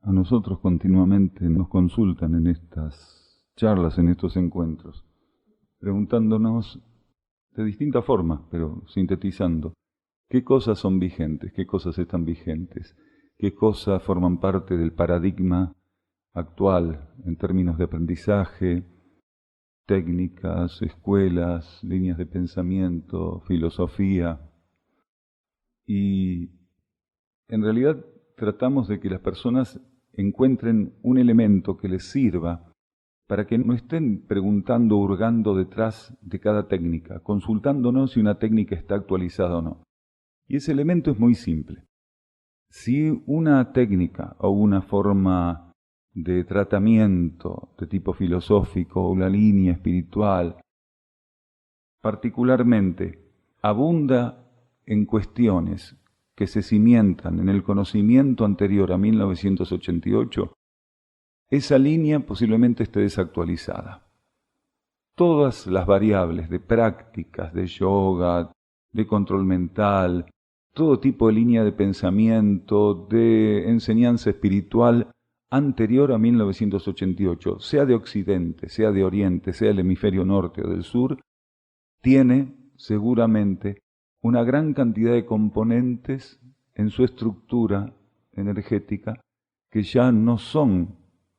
A nosotros continuamente nos consultan en estas charlas, en estos encuentros, preguntándonos de distintas formas, pero sintetizando, qué cosas son vigentes, qué cosas están vigentes, qué cosas forman parte del paradigma actual en términos de aprendizaje, técnicas, escuelas, líneas de pensamiento, filosofía. Y en realidad tratamos de que las personas encuentren un elemento que les sirva para que no estén preguntando, hurgando detrás de cada técnica, consultándonos si una técnica está actualizada o no. Y ese elemento es muy simple. Si una técnica o una forma de tratamiento de tipo filosófico o una línea espiritual particularmente abunda en cuestiones que se cimientan en el conocimiento anterior a 1988, esa línea posiblemente esté desactualizada. Todas las variables de prácticas, de yoga, de control mental, todo tipo de línea de pensamiento, de enseñanza espiritual anterior a 1988, sea de Occidente, sea de Oriente, sea del hemisferio norte o del sur, tiene seguramente una gran cantidad de componentes en su estructura energética que ya no son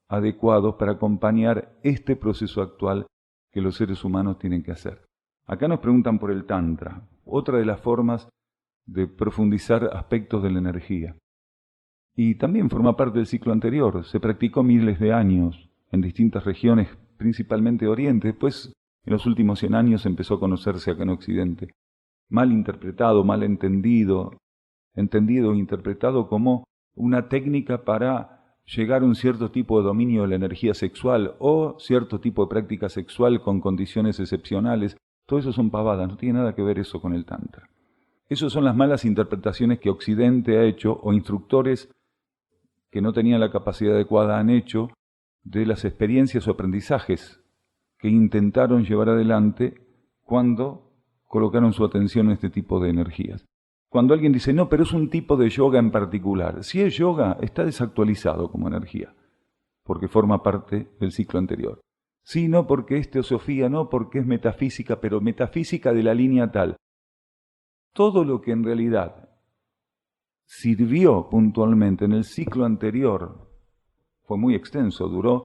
adecuados para acompañar este proceso actual que los seres humanos tienen que hacer. Acá nos preguntan por el Tantra, otra de las formas de profundizar aspectos de la energía. Y también forma parte del ciclo anterior, se practicó miles de años en distintas regiones, principalmente de Oriente, después en los últimos 100 años empezó a conocerse acá en Occidente. Mal interpretado, mal entendido e interpretado como una técnica para llegar a un cierto tipo de dominio de la energía sexual o cierto tipo de práctica sexual con condiciones excepcionales. Todo eso son pavadas, no tiene nada que ver eso con el Tantra. Esas son las malas interpretaciones que Occidente ha hecho o instructores que no tenían la capacidad adecuada han hecho de las experiencias o aprendizajes que intentaron llevar adelante cuando colocaron su atención en este tipo de energías. Cuando alguien dice, no, pero es un tipo de yoga en particular. Si es yoga, está desactualizado como energía, porque forma parte del ciclo anterior. Sí, no porque es teosofía, no porque es metafísica, pero metafísica de la línea tal. Todo lo que en realidad sirvió puntualmente en el ciclo anterior fue muy extenso, duró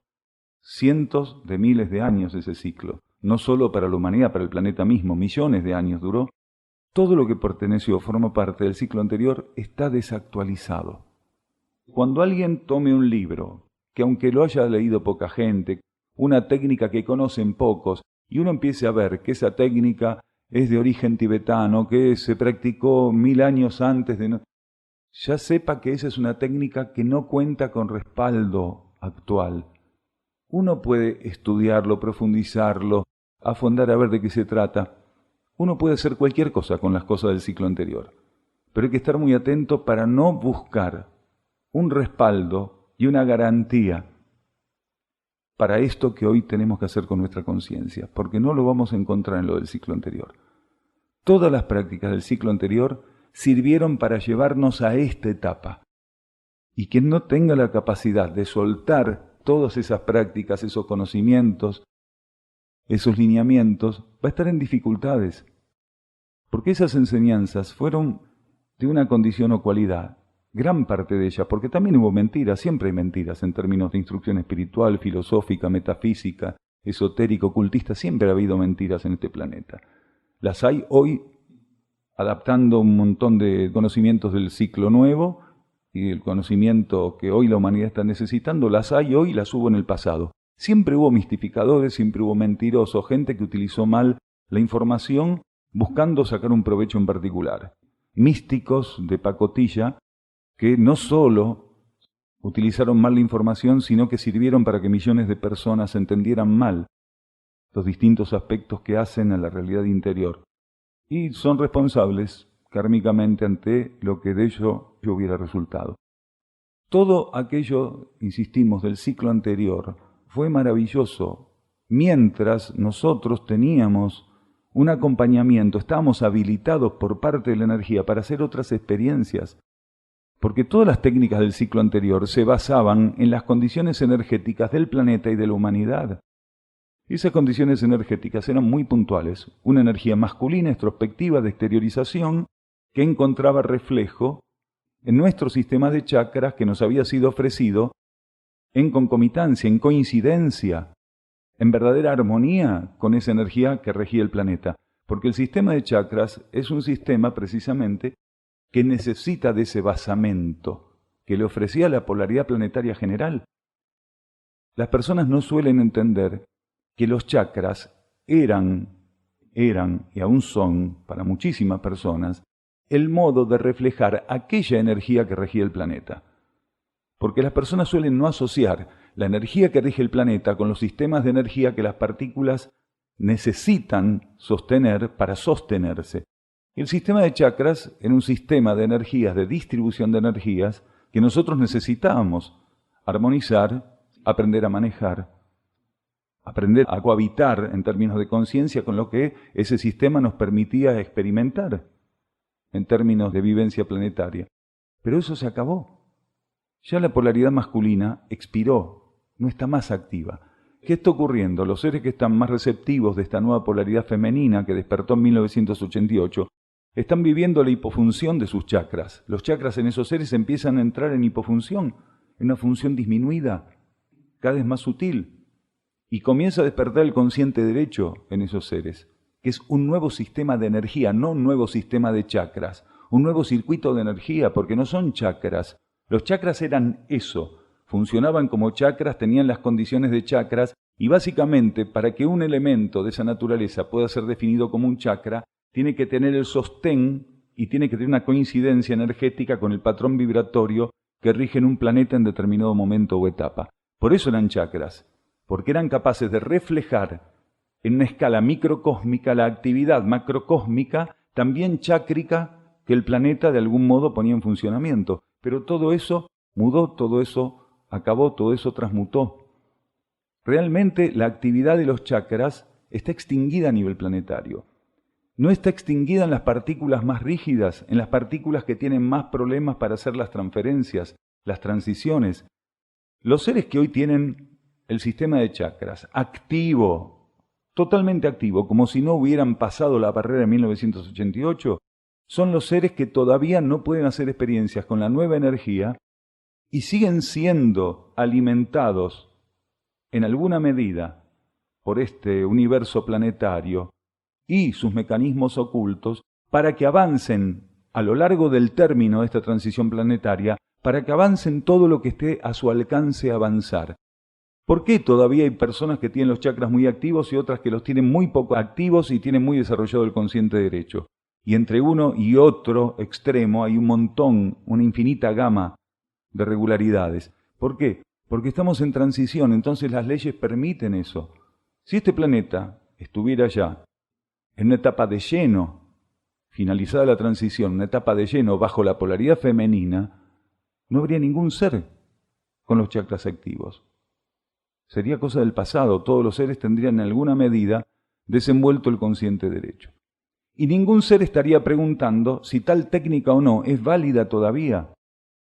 cientos de miles de años ese ciclo, no solo para la humanidad, para el planeta mismo, millones de años duró. Todo lo que perteneció, forma parte del ciclo anterior, está desactualizado. Cuando alguien tome un libro, que aunque lo haya leído poca gente, una técnica que conocen pocos, y uno empiece a ver que esa técnica es de origen tibetano, que se practicó 1000 años antes de... ya sepa que esa es una técnica que no cuenta con respaldo actual. Uno puede estudiarlo, profundizarlo, afondar a ver de qué se trata. Uno puede hacer cualquier cosa con las cosas del ciclo anterior, pero hay que estar muy atento para no buscar un respaldo y una garantía para esto que hoy tenemos que hacer con nuestra conciencia, porque no lo vamos a encontrar en lo del ciclo anterior. Todas las prácticas del ciclo anterior sirvieron para llevarnos a esta etapa, y quien no tenga la capacidad de soltar todas esas prácticas, esos conocimientos, esos lineamientos, va a estar en dificultades, porque esas enseñanzas fueron de una condición o cualidad, gran parte de ellas, porque también hubo mentiras, siempre hay mentiras en términos de instrucción espiritual, filosófica, metafísica, esotérica, ocultista, siempre ha habido mentiras en este planeta. Las hay hoy adaptando un montón de conocimientos del ciclo nuevo y el conocimiento que hoy la humanidad está necesitando, las hay hoy y las hubo en el pasado. Siempre hubo mistificadores, siempre hubo mentirosos, gente que utilizó mal la información buscando sacar un provecho en particular. Místicos de pacotilla que no solo utilizaron mal la información, sino que sirvieron para que millones de personas entendieran mal los distintos aspectos que hacen a la realidad interior. Y son responsables kármicamente ante lo que de ello hubiera resultado. Todo aquello, insistimos, del ciclo anterior fue maravilloso, mientras nosotros teníamos un acompañamiento, estábamos habilitados por parte de la energía para hacer otras experiencias Porque todas las técnicas del ciclo anterior se basaban en las condiciones energéticas del planeta y de la humanidad. Y esas condiciones energéticas eran muy puntuales. Una energía masculina, extrospectiva, de exteriorización, que encontraba reflejo en nuestro sistema de chakras que nos había sido ofrecido en concomitancia, en coincidencia, en verdadera armonía con esa energía que regía el planeta. Porque el sistema de chakras es un sistema precisamente que necesita de ese basamento que le ofrecía la polaridad planetaria general. Las personas no suelen entender que los chakras eran y aún son, para muchísimas personas, el modo de reflejar aquella energía que regía el planeta. Porque las personas suelen no asociar la energía que rige el planeta con los sistemas de energía que las partículas necesitan sostener para sostenerse. El sistema de chakras era un sistema de energías, de distribución de energías, que nosotros necesitábamos armonizar, aprender a manejar, aprender a cohabitar en términos de conciencia con lo que ese sistema nos permitía experimentar en términos de vivencia planetaria. Pero eso se acabó. Ya la polaridad masculina expiró, no está más activa. ¿Qué está ocurriendo? Los seres que están más receptivos de esta nueva polaridad femenina que despertó en 1988 están viviendo la hipofunción de sus chakras. Los chakras en esos seres empiezan a entrar en hipofunción, en una función disminuida, cada vez más sutil. Y comienza a despertar el consciente derecho en esos seres, que es un nuevo sistema de energía, no un nuevo sistema de chakras, un nuevo circuito de energía, porque no son chakras. Los chakras eran eso, funcionaban como chakras, tenían las condiciones de chakras, y básicamente para que un elemento de esa naturaleza pueda ser definido como un chakra, tiene que tener el sostén y tiene que tener una coincidencia energética con el patrón vibratorio que rige en un planeta en determinado momento o etapa. Por eso eran chakras, porque eran capaces de reflejar en una escala microcósmica la actividad macrocósmica, también chácrica, que el planeta de algún modo ponía en funcionamiento. Pero todo eso mudó, todo eso acabó, todo eso transmutó. Realmente la actividad de los chakras está extinguida a nivel planetario. No está extinguida en las partículas más rígidas, en las partículas que tienen más problemas para hacer las transferencias, las transiciones. Los seres que hoy tienen el sistema de chakras activo, totalmente activo, como si no hubieran pasado la barrera de 1988, son los seres que todavía no pueden hacer experiencias con la nueva energía y siguen siendo alimentados en alguna medida por este universo planetario y sus mecanismos ocultos para que avancen a lo largo del término de esta transición planetaria, para que avancen todo lo que esté a su alcance avanzar. ¿Por qué todavía hay personas que tienen los chakras muy activos y otras que los tienen muy poco activos y tienen muy desarrollado el consciente derecho? Y entre uno y otro extremo hay un montón, una infinita gama de regularidades. ¿Por qué? Porque estamos en transición, entonces las leyes permiten eso. Si este planeta estuviera ya en una etapa de lleno, finalizada la transición, una etapa de lleno bajo la polaridad femenina, no habría ningún ser con los chakras activos. Sería cosa del pasado, todos los seres tendrían en alguna medida desenvuelto el consciente derecho. Y ningún ser estaría preguntando si tal técnica o no es válida todavía.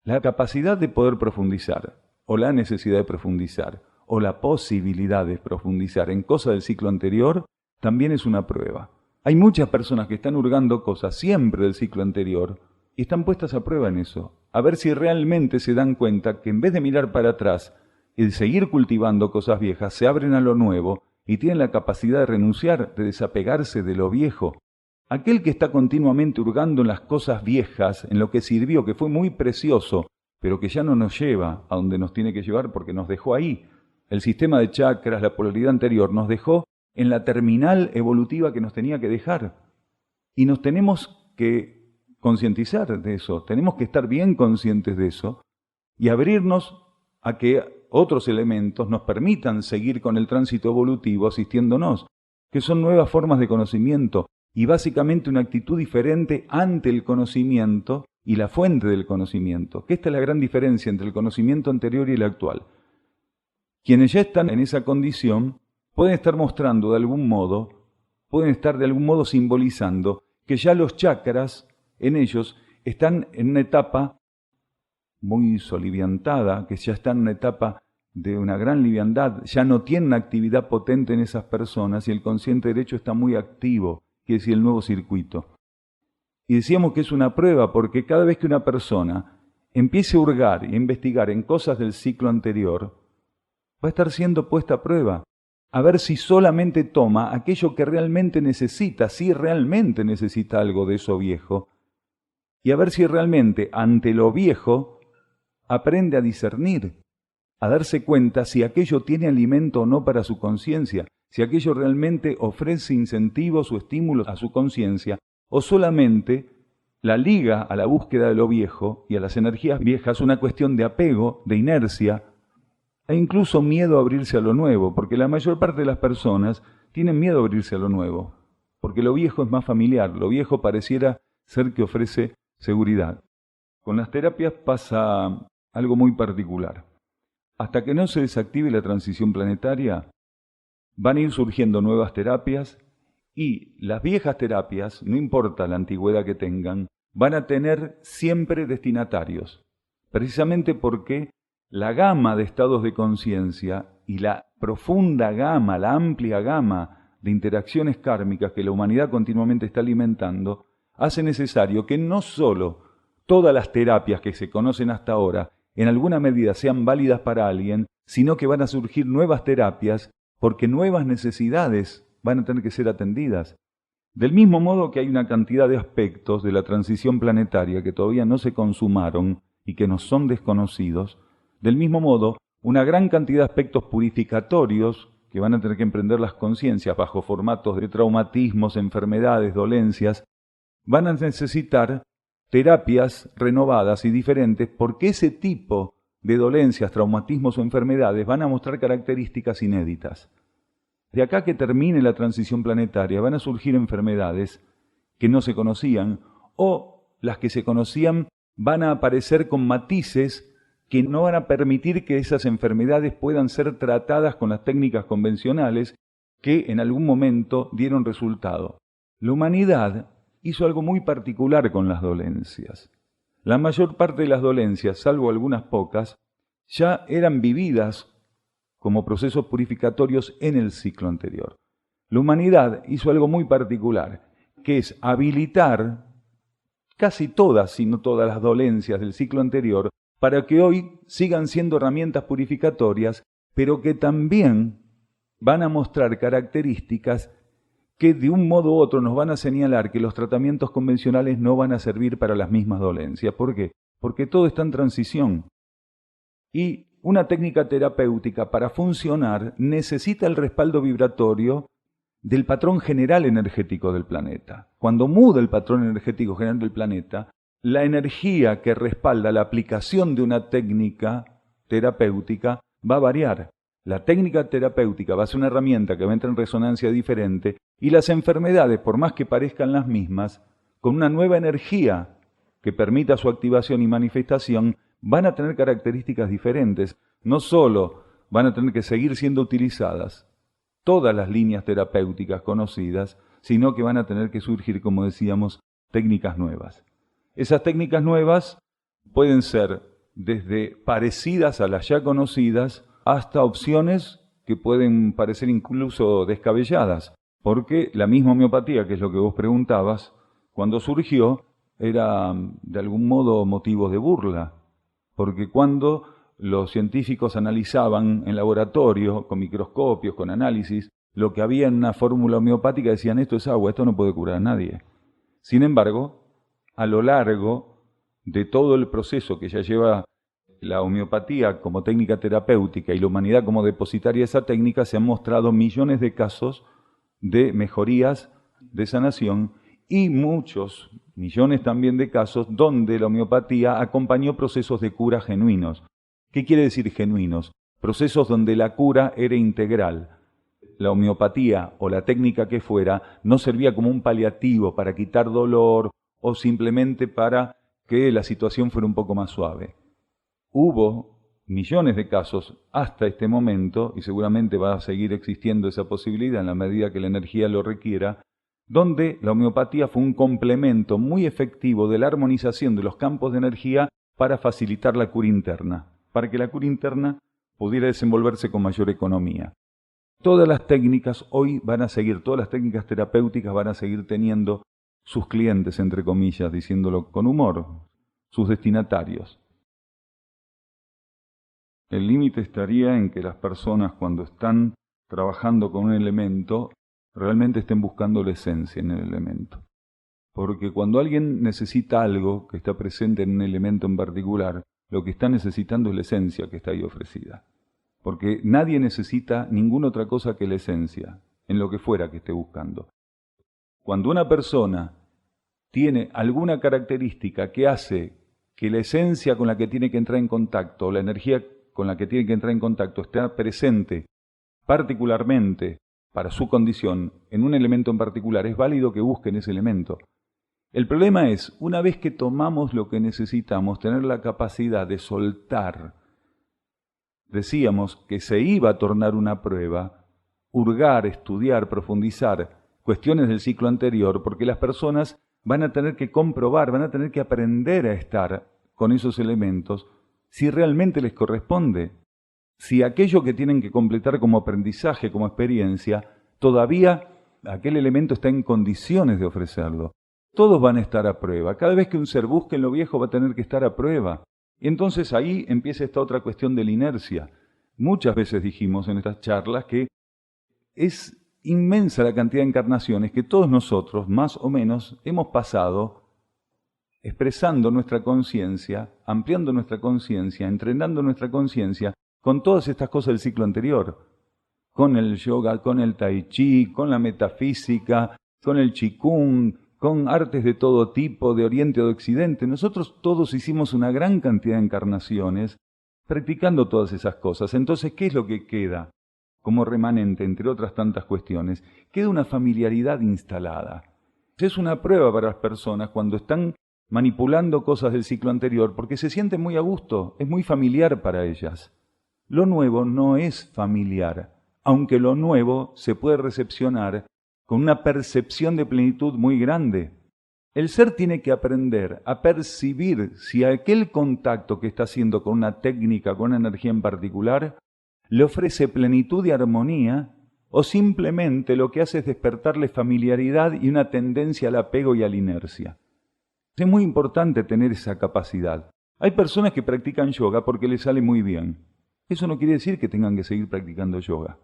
La capacidad de poder profundizar, o la necesidad de profundizar, o la posibilidad de profundizar en cosas del ciclo anterior, también es una prueba. Hay muchas personas que están hurgando cosas siempre del ciclo anterior y están puestas a prueba en eso, a ver si realmente se dan cuenta que en vez de mirar para atrás y de seguir cultivando cosas viejas, se abren a lo nuevo y tienen la capacidad de renunciar, de desapegarse de lo viejo. Aquel que está continuamente hurgando en las cosas viejas, en lo que sirvió, que fue muy precioso, pero que ya no nos lleva a donde nos tiene que llevar porque nos dejó ahí. El sistema de chakras, la polaridad anterior, nos dejó en la terminal evolutiva que nos tenía que dejar. Y nos tenemos que concientizar de eso, tenemos que estar bien conscientes de eso y abrirnos a que otros elementos nos permitan seguir con el tránsito evolutivo asistiéndonos, que son nuevas formas de conocimiento y básicamente una actitud diferente ante el conocimiento y la fuente del conocimiento, que esta es la gran diferencia entre el conocimiento anterior y el actual. Quienes ya están en esa condición pueden estar mostrando de algún modo, pueden estar de algún modo simbolizando que ya los chakras en ellos están en una etapa muy soliviantada, que ya está en una etapa de una gran liviandad, ya no tiene una actividad potente en esas personas y el consciente derecho está muy activo, que es el nuevo circuito. Y decíamos que es una prueba porque cada vez que una persona empiece a hurgar y a investigar en cosas del ciclo anterior, va a estar siendo puesta a prueba, a ver si solamente toma aquello que realmente necesita, si realmente necesita algo de eso viejo, y a ver si realmente ante lo viejo aprende a discernir, a darse cuenta si aquello tiene alimento o no para su conciencia, si aquello realmente ofrece incentivos o estímulos a su conciencia, o solamente la liga a la búsqueda de lo viejo y a las energías viejas una cuestión de apego, de inercia, e incluso miedo a abrirse a lo nuevo, porque la mayor parte de las personas tienen miedo a abrirse a lo nuevo, porque lo viejo es más familiar, lo viejo pareciera ser que ofrece seguridad. Con las terapias pasa algo muy particular. Hasta que no se desactive la transición planetaria, van a ir surgiendo nuevas terapias y las viejas terapias, no importa la antigüedad que tengan, van a tener siempre destinatarios, precisamente porque la gama de estados de conciencia y la profunda gama, la amplia gama de interacciones kármicas que la humanidad continuamente está alimentando, hace necesario que no solo todas las terapias que se conocen hasta ahora en alguna medida sean válidas para alguien, sino que van a surgir nuevas terapias porque nuevas necesidades van a tener que ser atendidas. Del mismo modo que hay una cantidad de aspectos de la transición planetaria que todavía no se consumaron y que nos son desconocidos, del mismo modo, una gran cantidad de aspectos purificatorios que van a tener que emprender las conciencias bajo formatos de traumatismos, enfermedades, dolencias, van a necesitar terapias renovadas y diferentes porque ese tipo de dolencias, traumatismos o enfermedades van a mostrar características inéditas. De acá que termine la transición planetaria van a surgir enfermedades que no se conocían o las que se conocían van a aparecer con matices que no van a permitir que esas enfermedades puedan ser tratadas con las técnicas convencionales que en algún momento dieron resultado. La humanidad hizo algo muy particular con las dolencias. La mayor parte de las dolencias, salvo algunas pocas, ya eran vividas como procesos purificatorios en el ciclo anterior. La humanidad hizo algo muy particular, que es habilitar casi todas, si no todas las dolencias del ciclo anterior, para que hoy sigan siendo herramientas purificatorias, pero que también van a mostrar características que de un modo u otro nos van a señalar que los tratamientos convencionales no van a servir para las mismas dolencias. ¿Por qué? Porque todo está en transición. Y una técnica terapéutica para funcionar necesita el respaldo vibratorio del patrón general energético del planeta. Cuando muda el patrón energético general del planeta, la energía que respalda la aplicación de una técnica terapéutica va a variar. La técnica terapéutica va a ser una herramienta que va a entrar en resonancia diferente y las enfermedades, por más que parezcan las mismas, con una nueva energía que permita su activación y manifestación, van a tener características diferentes. No solo van a tener que seguir siendo utilizadas todas las líneas terapéuticas conocidas, sino que van a tener que surgir, como decíamos, técnicas nuevas. Esas técnicas nuevas pueden ser desde parecidas a las ya conocidas hasta opciones que pueden parecer incluso descabelladas, porque la misma homeopatía, que es lo que vos preguntabas, cuando surgió era de algún modo motivo de burla, porque cuando los científicos analizaban en laboratorio, con microscopios, con análisis, lo que había en una fórmula homeopática, decían esto es agua, esto no puede curar a nadie. Sin embargo, a lo largo de todo el proceso que ya lleva la homeopatía como técnica terapéutica y la humanidad como depositaria de esa técnica, se han mostrado millones de casos de mejorías, de sanación y muchos, millones también de casos donde la homeopatía acompañó procesos de cura genuinos. ¿Qué quiere decir genuinos? Procesos donde la cura era integral. La homeopatía o la técnica que fuera no servía como un paliativo para quitar dolor o simplemente para que la situación fuera un poco más suave. Hubo millones de casos hasta este momento, y seguramente va a seguir existiendo esa posibilidad en la medida que la energía lo requiera, donde la homeopatía fue un complemento muy efectivo de la armonización de los campos de energía para facilitar la cura interna, para que la cura interna pudiera desenvolverse con mayor economía. Todas las técnicas hoy van a seguir, todas las técnicas terapéuticas van a seguir teniendo sus clientes, entre comillas, diciéndolo con humor, sus destinatarios. El límite estaría en que las personas, cuando están trabajando con un elemento, realmente estén buscando la esencia en el elemento. Porque cuando alguien necesita algo que está presente en un elemento en particular, lo que está necesitando es la esencia que está ahí ofrecida. Porque nadie necesita ninguna otra cosa que la esencia, en lo que fuera que esté buscando. Cuando una persona tiene alguna característica que hace que la esencia con la que tiene que entrar en contacto, o la energía con la que tiene que entrar en contacto, esté presente particularmente para su condición, en un elemento en particular, es válido que busquen ese elemento. El problema es, una vez que tomamos lo que necesitamos, tener la capacidad de soltar. Decíamos que se iba a tornar una prueba, hurgar, estudiar, profundizar cuestiones del ciclo anterior, porque las personas van a tener que comprobar, van a tener que aprender a estar con esos elementos si realmente les corresponde. Si aquello que tienen que completar como aprendizaje, como experiencia, todavía aquel elemento está en condiciones de ofrecerlo. Todos van a estar a prueba. Cada vez que un ser busque en lo viejo va a tener que estar a prueba. Y entonces ahí empieza esta otra cuestión de la inercia. Muchas veces dijimos en estas charlas que es inmensa la cantidad de encarnaciones que todos nosotros, más o menos, hemos pasado expresando nuestra conciencia, ampliando nuestra conciencia, entrenando nuestra conciencia con todas estas cosas del ciclo anterior. Con el yoga, con el tai chi, con la metafísica, con el qigong, con artes de todo tipo, de oriente o de occidente. Nosotros todos hicimos una gran cantidad de encarnaciones practicando todas esas cosas. Entonces, ¿qué es lo que queda como remanente, entre otras tantas cuestiones? Queda una familiaridad instalada. Es una prueba para las personas cuando están manipulando cosas del ciclo anterior, porque se sienten muy a gusto, es muy familiar para ellas. Lo nuevo no es familiar, aunque lo nuevo se puede recepcionar con una percepción de plenitud muy grande. El ser tiene que aprender a percibir si aquel contacto que está haciendo con una técnica, con una energía en particular, le ofrece plenitud y armonía, o simplemente lo que hace es despertarle familiaridad y una tendencia al apego y a la inercia. Es muy importante tener esa capacidad. Hay personas que practican yoga porque les sale muy bien. Eso no quiere decir que tengan que seguir practicando yoga.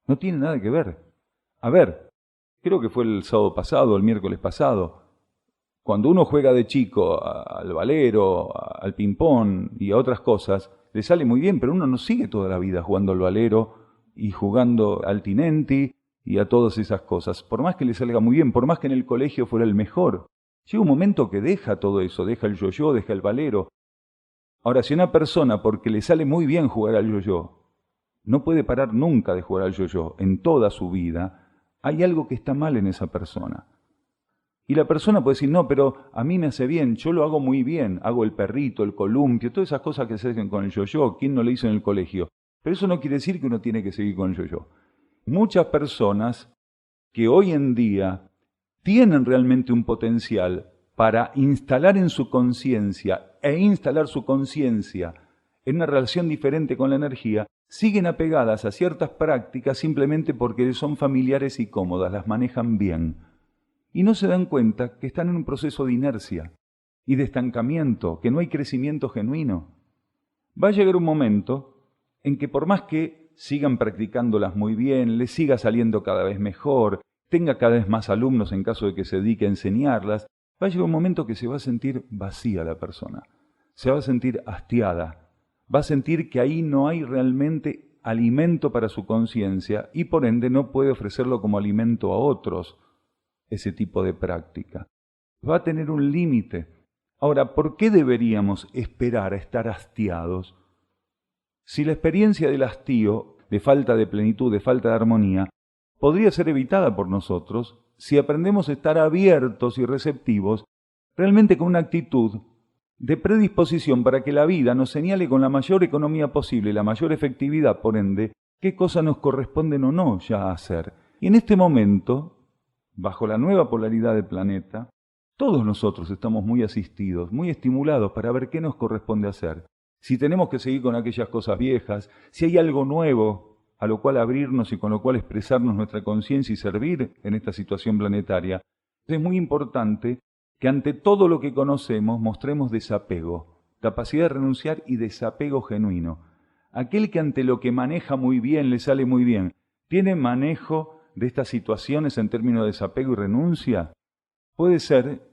No tiene nada que ver. A ver, creo que fue el sábado pasado, el miércoles pasado, cuando uno juega de chico al valero, al ping-pong y a otras cosas, le sale muy bien, pero uno no sigue toda la vida jugando al valero y jugando al tinenti y a todas esas cosas. Por más que le salga muy bien, por más que en el colegio fuera el mejor, llega un momento que deja todo eso, deja el yo-yo, deja el valero. Ahora, si una persona, porque le sale muy bien jugar al yo-yo, no puede parar nunca de jugar al yo-yo en toda su vida, hay algo que está mal en esa persona. Y la persona puede decir, no, pero a mí me hace bien, yo lo hago muy bien, hago el perrito, el columpio, todas esas cosas que se hacen con el yo-yo, ¿quién no lo hizo en el colegio? Pero eso no quiere decir que uno tiene que seguir con el yo-yo. Muchas personas que hoy en día tienen realmente un potencial para instalar en su conciencia e instalar su conciencia en una relación diferente con la energía, siguen apegadas a ciertas prácticas simplemente porque son familiares y cómodas, las manejan bien. Y no se dan cuenta que están en un proceso de inercia y de estancamiento, que no hay crecimiento genuino. Va a llegar un momento en que por más que sigan practicándolas muy bien, les siga saliendo cada vez mejor, tenga cada vez más alumnos en caso de que se dedique a enseñarlas, va a llegar un momento que se va a sentir vacía la persona, se va a sentir hastiada, va a sentir que ahí no hay realmente alimento para su conciencia y por ende no puede ofrecerlo como alimento a otros, ese tipo de práctica. Va a tener un límite. Ahora, ¿por qué deberíamos esperar a estar hastiados? Si la experiencia del hastío, de falta de plenitud, de falta de armonía, podría ser evitada por nosotros si aprendemos a estar abiertos y receptivos, realmente con una actitud de predisposición para que la vida nos señale con la mayor economía posible y la mayor efectividad, por ende, qué cosas nos corresponden o no ya hacer. Y en este momento, bajo la nueva polaridad del planeta, Todos nosotros estamos muy asistidos, muy estimulados para ver qué nos corresponde hacer. Si tenemos que seguir con aquellas cosas viejas, si hay algo nuevo a lo cual abrirnos y con lo cual expresarnos nuestra conciencia y servir en esta situación planetaria, es muy importante que ante todo lo que conocemos mostremos desapego, capacidad de renunciar y desapego genuino. Aquel que ante lo que maneja muy bien, le sale muy bien, tiene manejo de estas situaciones en términos de desapego y renuncia, puede ser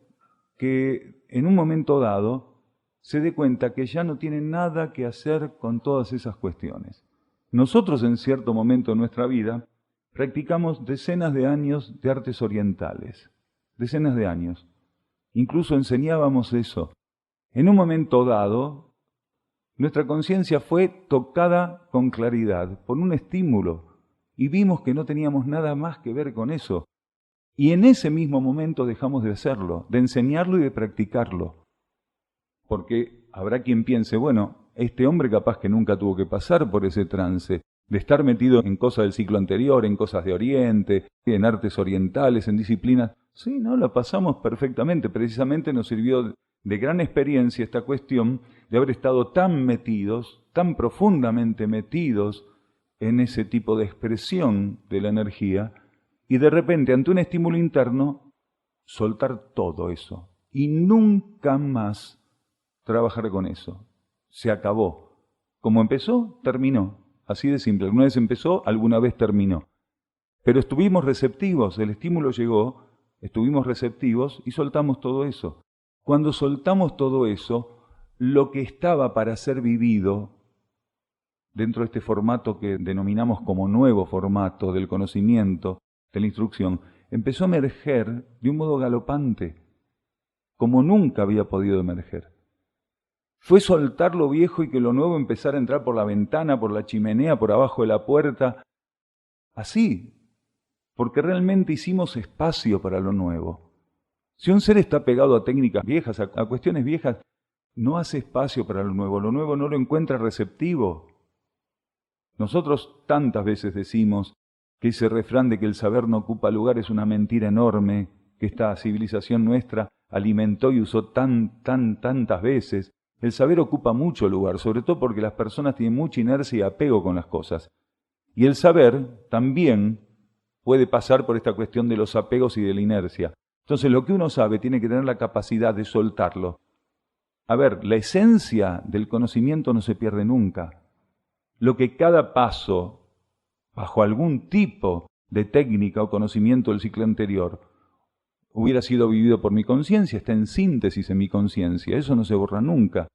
que en un momento dado se dé cuenta que ya no tiene nada que hacer con todas esas cuestiones. Nosotros en cierto momento de nuestra vida practicamos decenas de años de artes orientales, decenas de años. Incluso enseñábamos eso. En un momento dado, nuestra conciencia fue tocada con claridad por un estímulo y vimos que no teníamos nada más que ver con eso. Y en ese mismo momento dejamos de hacerlo, de enseñarlo y de practicarlo. Porque habrá quien piense, bueno, este hombre capaz que nunca tuvo que pasar por ese trance, de estar metido en cosas del ciclo anterior, en cosas de Oriente, en artes orientales, en disciplinas. Sí, no, la pasamos perfectamente. Precisamente nos sirvió de gran experiencia esta cuestión de haber estado tan metidos, tan profundamente metidos en ese tipo de expresión de la energía, y de repente, ante un estímulo interno, soltar todo eso. Y nunca más trabajar con eso. Se acabó. Como empezó, terminó. Así de simple. Alguna vez empezó, alguna vez terminó. Pero estuvimos receptivos, el estímulo llegó, estuvimos receptivos y soltamos todo eso. Cuando soltamos todo eso, lo que estaba para ser vivido dentro de este formato que denominamos como nuevo formato del conocimiento, de la instrucción, empezó a emerger de un modo galopante, como nunca había podido emerger. Fue soltar lo viejo y que lo nuevo empezara a entrar por la ventana, por la chimenea, por abajo de la puerta. Así, porque realmente hicimos espacio para lo nuevo. Si un ser está pegado a técnicas viejas, a cuestiones viejas, no hace espacio para lo nuevo no lo encuentra receptivo. Nosotros tantas veces decimos que ese refrán de que el saber no ocupa lugar es una mentira enorme, que esta civilización nuestra alimentó y usó tantas veces. El saber ocupa mucho lugar, sobre todo porque las personas tienen mucha inercia y apego con las cosas. Y el saber también puede pasar por esta cuestión de los apegos y de la inercia. Entonces lo que uno sabe tiene que tener la capacidad de soltarlo. A ver, la esencia del conocimiento no se pierde nunca. Lo que cada paso, bajo algún tipo de técnica o conocimiento del ciclo anterior, hubiera sido vivido por mi conciencia, está en síntesis en mi conciencia, eso no se borra nunca.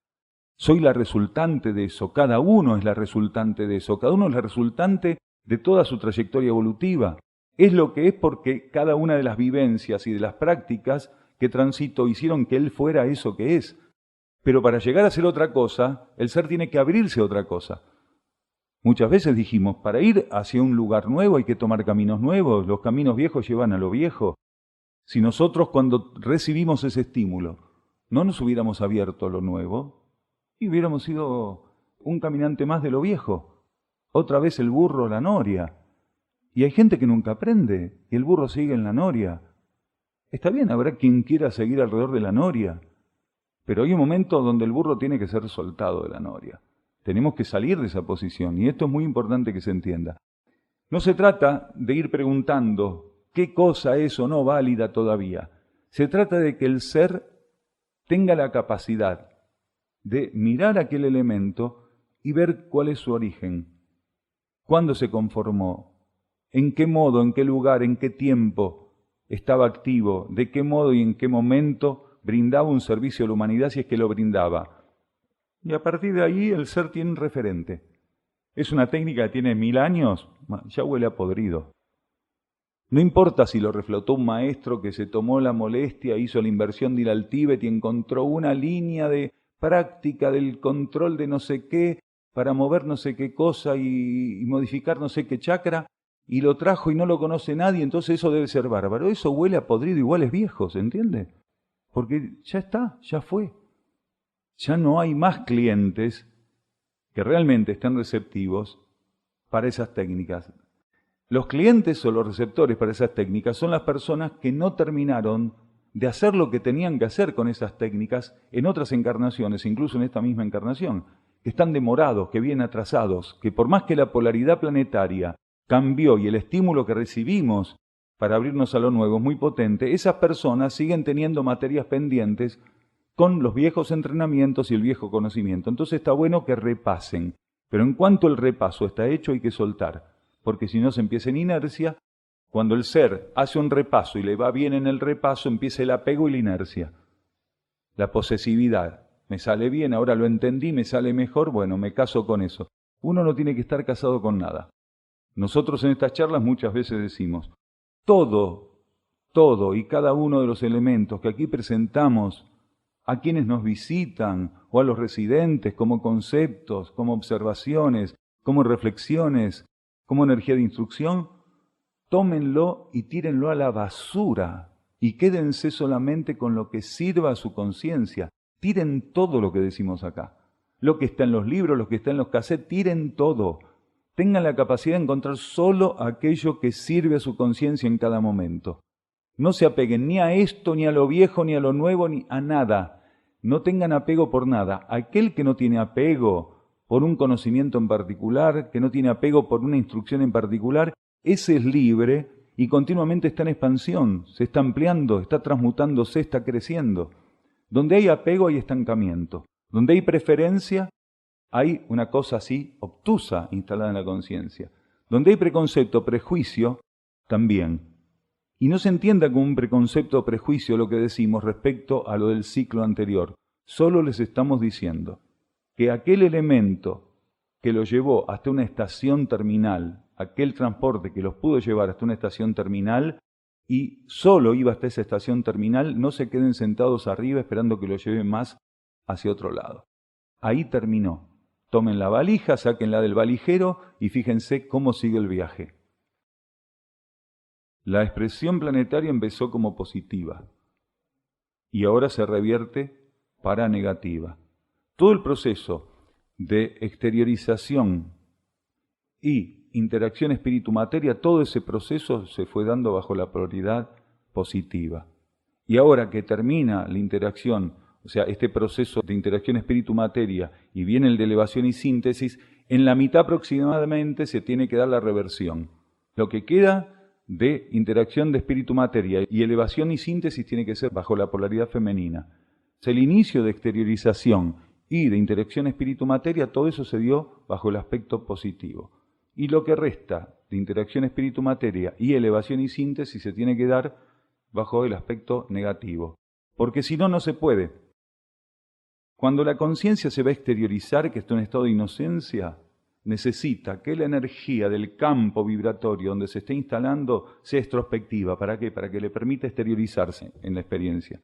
Soy la resultante de eso, cada uno es la resultante de eso, cada uno es la resultante de toda su trayectoria evolutiva. Es lo que es porque cada una de las vivencias y de las prácticas que transitó hicieron que él fuera eso que es. Pero para llegar a ser otra cosa, el ser tiene que abrirse a otra cosa. Muchas veces dijimos, para ir hacia un lugar nuevo hay que tomar caminos nuevos, los caminos viejos llevan a lo viejo. Si nosotros cuando recibimos ese estímulo no nos hubiéramos abierto a lo nuevo, y hubiéramos sido un caminante más de lo viejo, otra vez el burro, la noria. Y hay gente que nunca aprende, y el burro sigue en la noria. Está bien, habrá quien quiera seguir alrededor de la noria, pero hay un momento donde el burro tiene que ser soltado de la noria. Tenemos que salir de esa posición, y esto es muy importante que se entienda. No se trata de ir preguntando qué cosa es o no válida todavía. Se trata de que el ser tenga la capacidad de mirar aquel elemento y ver cuál es su origen, cuándo se conformó, en qué modo, en qué lugar, en qué tiempo estaba activo, de qué modo y en qué momento brindaba un servicio a la humanidad si es que lo brindaba. Y a partir de ahí el ser tiene un referente. Es una técnica que tiene 1000 años, ya huele a podrido. No importa si lo reflotó un maestro que se tomó la molestia, hizo la inversión de ir al Tíbet y encontró una línea de práctica del control de no sé qué para mover no sé qué cosa y modificar no sé qué chakra, y lo trajo y no lo conoce nadie, entonces eso debe ser bárbaro. Eso huele a podrido, igual es viejo, ¿se entiende? Porque ya está, ya fue. Ya no hay más clientes que realmente estén receptivos para esas técnicas. Los clientes o los receptores para esas técnicas son las personas que no terminaron de hacer lo que tenían que hacer con esas técnicas en otras encarnaciones, incluso en esta misma encarnación, que están demorados, que vienen atrasados, que por más que la polaridad planetaria cambió y el estímulo que recibimos para abrirnos a lo nuevo es muy potente, esas personas siguen teniendo materias pendientes con los viejos entrenamientos y el viejo conocimiento. Entonces está bueno que repasen, pero en cuanto el repaso está hecho hay que soltar, porque si no se empieza en inercia. Cuando el ser hace un repaso y le va bien en el repaso, empieza el apego y la inercia, la posesividad. Me sale bien, ahora lo entendí, me sale mejor, bueno, me caso con eso. Uno no tiene que estar casado con nada. Nosotros en estas charlas muchas veces decimos, todo y cada uno de los elementos que aquí presentamos a quienes nos visitan o a los residentes como conceptos, como observaciones, como reflexiones, como energía de instrucción, tómenlo y tírenlo a la basura y quédense solamente con lo que sirva a su conciencia. Tiren todo lo que decimos acá. Lo que está en los libros, lo que está en los cassettes, tiren todo. Tengan la capacidad de encontrar solo aquello que sirve a su conciencia en cada momento. No se apeguen ni a esto, ni a lo viejo, ni a lo nuevo, ni a nada. No tengan apego por nada. Aquel que no tiene apego por un conocimiento en particular, que no tiene apego por una instrucción en particular, ese es libre y continuamente está en expansión, se está ampliando, está transmutándose, está creciendo. Donde hay apego hay estancamiento. Donde hay preferencia hay una cosa así obtusa instalada en la conciencia. Donde hay preconcepto, prejuicio, también. Y no se entienda como un preconcepto o prejuicio lo que decimos respecto a lo del ciclo anterior. Solo les estamos diciendo que aquel elemento que lo llevó hasta una estación terminal, aquel transporte que los pudo llevar hasta una estación terminal y solo iba hasta esa estación terminal, no se queden sentados arriba esperando que lo lleven más hacia otro lado. Ahí terminó. Tomen la valija, sáquenla del valijero y fíjense cómo sigue el viaje. La expresión planetaria empezó como positiva y ahora se revierte para negativa. Todo el proceso de exteriorización y interacción espíritu-materia, todo ese proceso se fue dando bajo la polaridad positiva. Y ahora que termina la interacción, o sea, este proceso de interacción espíritu-materia y viene el de elevación y síntesis, en la mitad aproximadamente se tiene que dar la reversión. Lo que queda de interacción de espíritu-materia y elevación y síntesis tiene que ser bajo la polaridad femenina. O sea, el inicio de exteriorización y de interacción espíritu-materia, todo eso se dio bajo el aspecto positivo. Y lo que resta de interacción espíritu-materia y elevación y síntesis se tiene que dar bajo el aspecto negativo. Porque si no, no se puede. Cuando la conciencia se va a exteriorizar, que está en un estado de inocencia, necesita que la energía del campo vibratorio donde se esté instalando sea extrospectiva. ¿Para qué? Para que le permita exteriorizarse en la experiencia.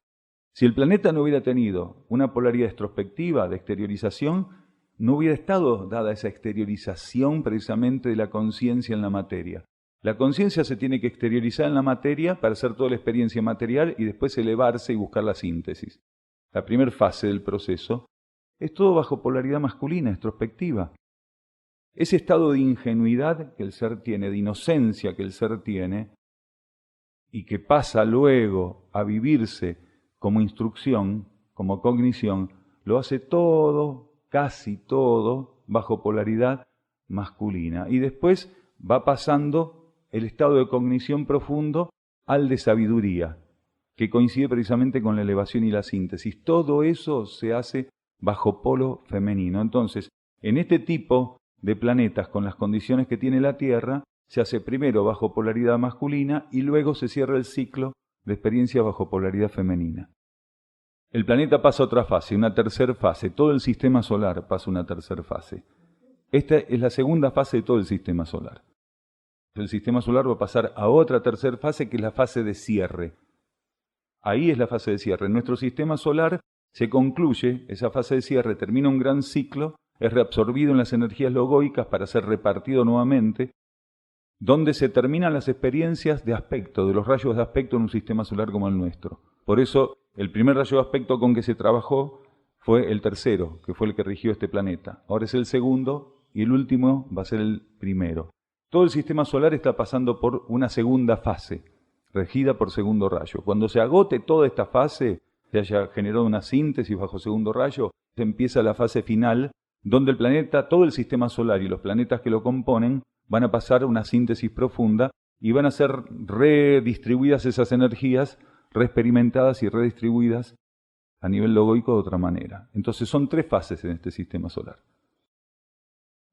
Si el planeta no hubiera tenido una polaridad extrospectiva de exteriorización, no hubiera estado dada esa exteriorización precisamente de la conciencia en la materia. La conciencia se tiene que exteriorizar en la materia para hacer toda la experiencia material y después elevarse y buscar la síntesis. La primera fase del proceso es todo bajo polaridad masculina, extrospectiva. Ese estado de ingenuidad que el ser tiene, de inocencia que el ser tiene, y que pasa luego a vivirse como instrucción, como cognición, lo hace todo, casi todo, bajo polaridad masculina. Y después va pasando el estado de cognición profundo al de sabiduría, que coincide precisamente con la elevación y la síntesis. Todo eso se hace bajo polo femenino. Entonces, en este tipo de planetas con las condiciones que tiene la Tierra, se hace primero bajo polaridad masculina y luego se cierra el ciclo de experiencia bajo polaridad femenina. El planeta pasa a otra fase, una tercera fase. Todo el sistema solar pasa a una tercera fase. Esta es la segunda fase de todo el sistema solar. El sistema solar va a pasar a otra tercera fase, que es la fase de cierre. Ahí es la fase de cierre. En nuestro sistema solar se concluye esa fase de cierre, termina un gran ciclo, es reabsorbido en las energías logoicas para ser repartido nuevamente, donde se terminan las experiencias de aspecto, de los rayos de aspecto en un sistema solar como el nuestro. Por eso, el primer rayo de aspecto con que se trabajó fue el tercero, que fue el que rigió este planeta. Ahora es el segundo y el último va a ser el primero. Todo el sistema solar está pasando por una segunda fase. regida por segundo rayo. Cuando se agote toda esta fase, se haya generado una síntesis bajo segundo rayo, se empieza la fase final, donde el planeta, todo el sistema solar y los planetas que lo componen, van a pasar a una síntesis profunda y van a ser redistribuidas esas energías, reexperimentadas y redistribuidas a nivel logoico de otra manera. Entonces son 3 fases en este sistema solar.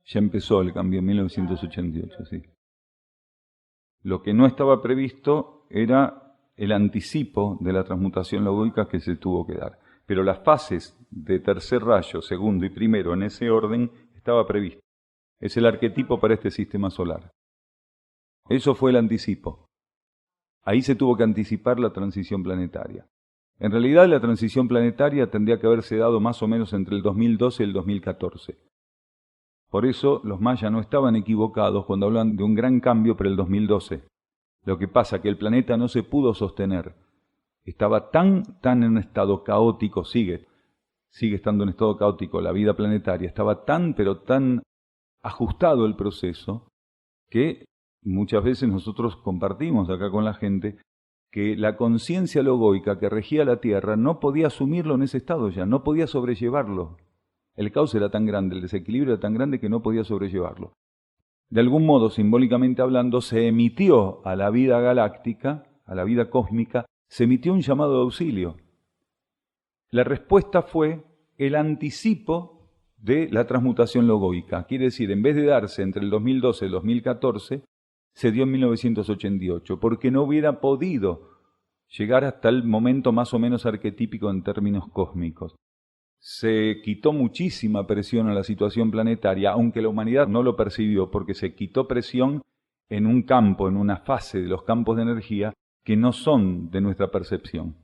Ya empezó el cambio en 1988, sí. Lo que no estaba previsto era el anticipo de la transmutación logoica que se tuvo que dar. Pero las fases de tercer rayo, segundo y primero en ese orden estaba previsto. Es el arquetipo para este sistema solar. Eso fue el anticipo. Ahí se tuvo que anticipar la transición planetaria. En realidad la transición planetaria tendría que haberse dado más o menos entre el 2012 y el 2014. Por eso los mayas no estaban equivocados cuando hablan de un gran cambio para el 2012. Lo que pasa es que el planeta no se pudo sostener. Estaba tan en un estado caótico, sigue estando en estado caótico la vida planetaria, estaba pero tan ajustado el proceso que muchas veces nosotros compartimos acá con la gente que la conciencia logoica que regía la Tierra no podía asumirlo en ese estado ya, no podía sobrellevarlo. El caos era tan grande, el desequilibrio era tan grande que no podía sobrellevarlo. De algún modo, simbólicamente hablando, se emitió a la vida galáctica, a la vida cósmica, se emitió un llamado de auxilio. La respuesta fue el anticipo de la transmutación logoica. Quiere decir, en vez de darse entre el 2012 y el 2014, se dio en 1988, porque no hubiera podido llegar hasta el momento más o menos arquetípico en términos cósmicos. Se quitó muchísima presión a la situación planetaria, aunque la humanidad no lo percibió, porque se quitó presión en un campo, en una fase de los campos de energía que no son de nuestra percepción,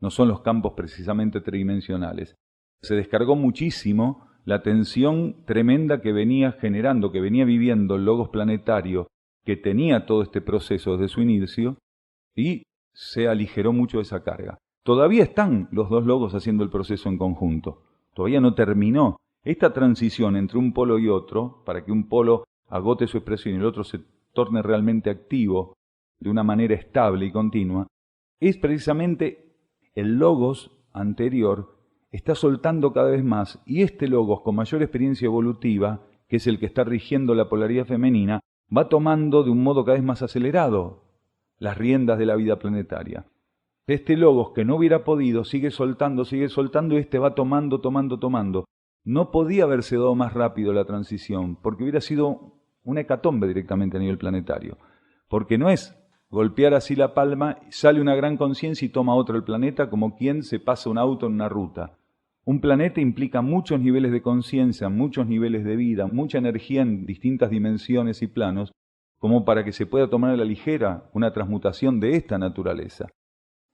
no son los campos precisamente tridimensionales. Se descargó muchísimo la tensión tremenda que venía generando, que venía viviendo el logos planetario, que tenía todo este proceso desde su inicio, y se aligeró mucho esa carga. Todavía están los 2 logos haciendo el proceso en conjunto. Todavía no terminó. Esta transición entre un polo y otro, para que un polo agote su expresión y el otro se torne realmente activo de una manera estable y continua, es precisamente el logos anterior está soltando cada vez más, y este logos con mayor experiencia evolutiva, que es el que está rigiendo la polaridad femenina, va tomando de un modo cada vez más acelerado las riendas de la vida planetaria. Este logos que no hubiera podido sigue soltando y este va tomando. No podía haberse dado más rápido la transición, porque hubiera sido una hecatombe directamente a nivel planetario. Porque no es golpear así la palma, sale una gran conciencia y toma otro el planeta como quien se pasa un auto en una ruta. Un planeta implica muchos niveles de conciencia, muchos niveles de vida, mucha energía en distintas dimensiones y planos, como para que se pueda tomar a la ligera una transmutación de esta naturaleza.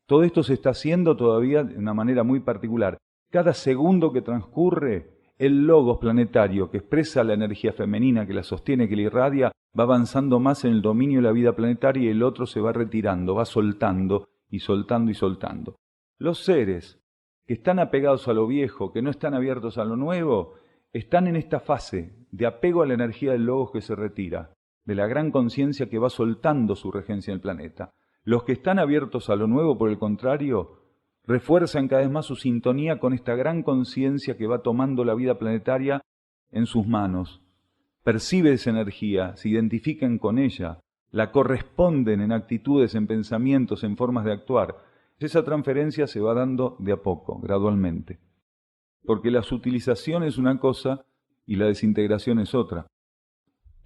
Todo esto se está haciendo todavía de una manera muy particular. Cada segundo que transcurre, el logos planetario que expresa la energía femenina, que la sostiene, que la irradia, va avanzando más en el dominio de la vida planetaria y el otro se va retirando, va soltando y soltando y soltando. Los seres que están apegados a lo viejo, que no están abiertos a lo nuevo, están en esta fase de apego a la energía del logos que se retira, de la gran conciencia que va soltando su regencia en el planeta. Los que están abiertos a lo nuevo, por el contrario, refuerzan cada vez más su sintonía con esta gran conciencia que va tomando la vida planetaria en sus manos. Percibe esa energía, se identifican con ella, la corresponden en actitudes, en pensamientos, en formas de actuar. Esa transferencia se va dando de a poco, gradualmente. Porque la sutilización es una cosa y la desintegración es otra.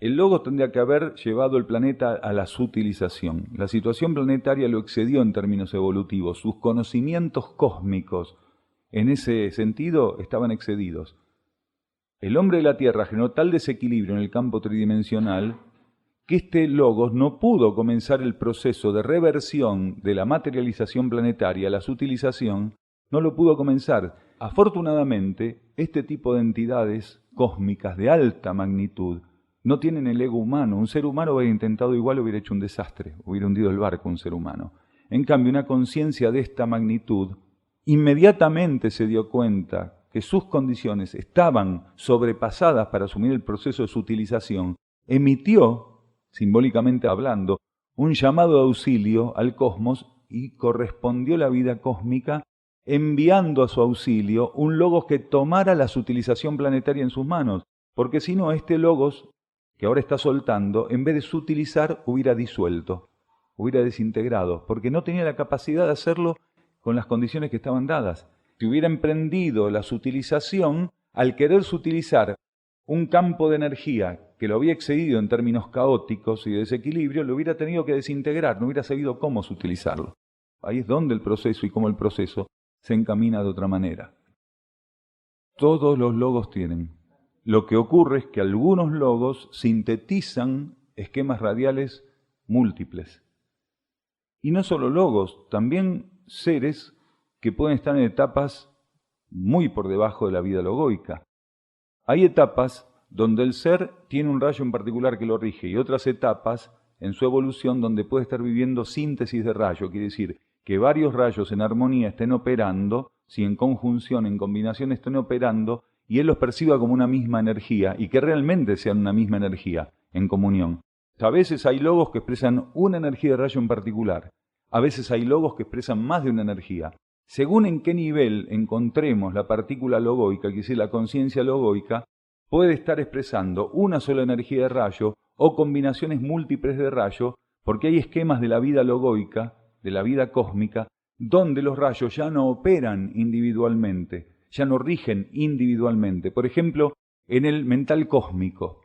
El logos tendría que haber llevado el planeta a la sutilización. La situación planetaria lo excedió en términos evolutivos. Sus conocimientos cósmicos, en ese sentido, estaban excedidos. El hombre de la Tierra generó tal desequilibrio en el campo tridimensional que este logos no pudo comenzar el proceso de reversión de la materialización planetaria, la sutilización, no lo pudo comenzar. Afortunadamente, este tipo de entidades cósmicas de alta magnitud no tienen el ego humano. Un ser humano hubiera intentado igual, hubiera hecho un desastre, hubiera hundido el barco un ser humano. En cambio, una conciencia de esta magnitud inmediatamente se dio cuenta que sus condiciones estaban sobrepasadas para asumir el proceso de sutilización, emitió, simbólicamente hablando, un llamado de auxilio al cosmos y correspondió la vida cósmica enviando a su auxilio un logos que tomara la sutilización planetaria en sus manos, porque si no, este logos que ahora está soltando, en vez de sutilizar, hubiera disuelto, hubiera desintegrado, porque no tenía la capacidad de hacerlo con las condiciones que estaban dadas. Si hubiera emprendido la sutilización, al querer sutilizar un campo de energía que lo había excedido en términos caóticos y de desequilibrio, lo hubiera tenido que desintegrar, no hubiera sabido cómo sutilizarlo. Ahí es donde el proceso y cómo el proceso se encamina de otra manera. Todos los logos tienen. Lo que ocurre es que algunos logos sintetizan esquemas radiales múltiples. Y no solo logos, también seres que pueden estar en etapas muy por debajo de la vida logoica. Hay etapas donde el ser tiene un rayo en particular que lo rige y otras etapas en su evolución donde puede estar viviendo síntesis de rayo, quiere decir que varios rayos en armonía estén operando, si en conjunción, en combinación estén operando, y él los perciba como una misma energía y que realmente sean una misma energía en comunión. A veces hay logos que expresan una energía de rayo en particular, a veces hay logos que expresan más de una energía. Según en qué nivel encontremos la partícula logoica, que es decir, la conciencia logoica, puede estar expresando una sola energía de rayo o combinaciones múltiples de rayo, porque hay esquemas de la vida logoica, de la vida cósmica, donde los rayos ya no operan individualmente, ya no rigen individualmente. Por ejemplo, en el mental cósmico.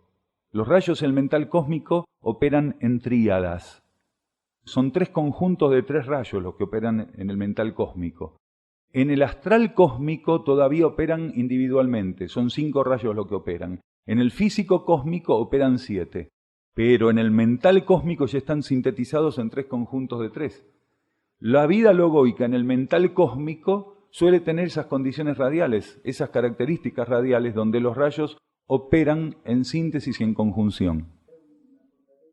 Los rayos en el mental cósmico operan en tríadas. Son 3 conjuntos de 3 rayos los que operan en el mental cósmico. En el astral cósmico todavía operan individualmente, son 5 rayos los que operan. En el físico cósmico operan 7, pero en el mental cósmico ya están sintetizados en 3 conjuntos de 3. La vida logoica en el mental cósmico suele tener esas condiciones radiales, esas características radiales donde los rayos operan en síntesis y en conjunción.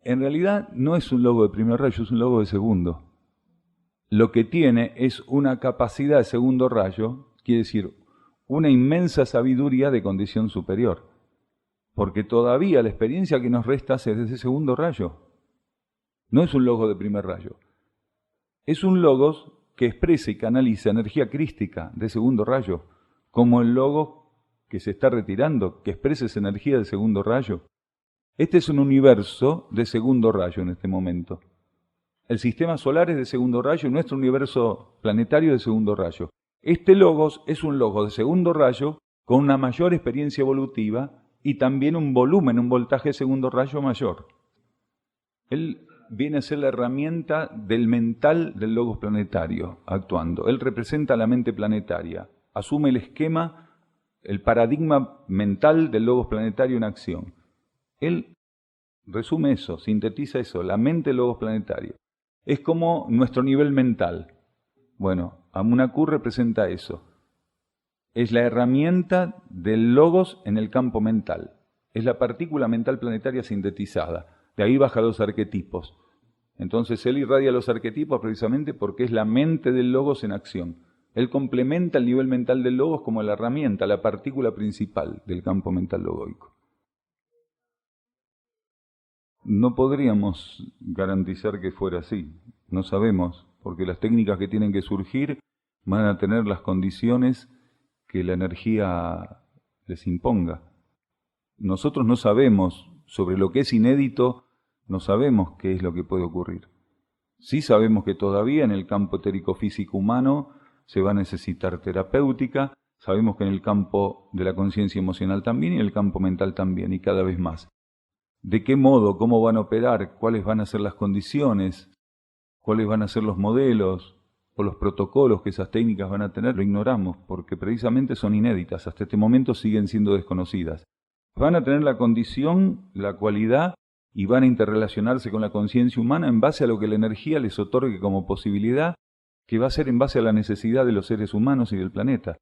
En realidad no es un logo de primer rayo, es un logo de segundo. Lo que tiene es una capacidad de segundo rayo, quiere decir, una inmensa sabiduría de condición superior. Porque todavía la experiencia que nos resta es de ese segundo rayo. No es un logo de primer rayo. Es un logos que expresa y canaliza energía crística de segundo rayo, como el logo que se está retirando, que expresa esa energía de segundo rayo. Este es un universo de segundo rayo en este momento. El sistema solar es de segundo rayo y nuestro universo planetario es de segundo rayo. Este logos es un logos de segundo rayo con una mayor experiencia evolutiva y también un volumen, un voltaje de segundo rayo mayor. Él viene a ser la herramienta del mental del logos planetario actuando. Él representa la mente planetaria, asume el esquema, el paradigma mental del logos planetario en acción. Él resume eso, sintetiza eso, la mente del logos planetario. Es como nuestro nivel mental. Bueno, Amunacú representa eso. Es la herramienta del logos en el campo mental. Es la partícula mental planetaria sintetizada. De ahí baja los arquetipos. Entonces él irradia los arquetipos precisamente porque es la mente del logos en acción. Él complementa el nivel mental del logos como la herramienta, la partícula principal del campo mental logoico. No podríamos garantizar que fuera así, no sabemos, porque las técnicas que tienen que surgir van a tener las condiciones que la energía les imponga. Nosotros no sabemos, sobre lo que es inédito, no sabemos qué es lo que puede ocurrir. Sí sabemos que todavía en el campo etérico-físico humano se va a necesitar terapéutica, sabemos que en el campo de la conciencia emocional también y en el campo mental también, y cada vez más. ¿De qué modo? ¿Cómo van a operar? ¿Cuáles van a ser las condiciones? ¿Cuáles van a ser los modelos o los protocolos que esas técnicas van a tener? Lo ignoramos porque precisamente son inéditas. Hasta este momento siguen siendo desconocidas. Van a tener la condición, la cualidad y van a interrelacionarse con la conciencia humana en base a lo que la energía les otorgue como posibilidad, que va a ser en base a la necesidad de los seres humanos y del planeta.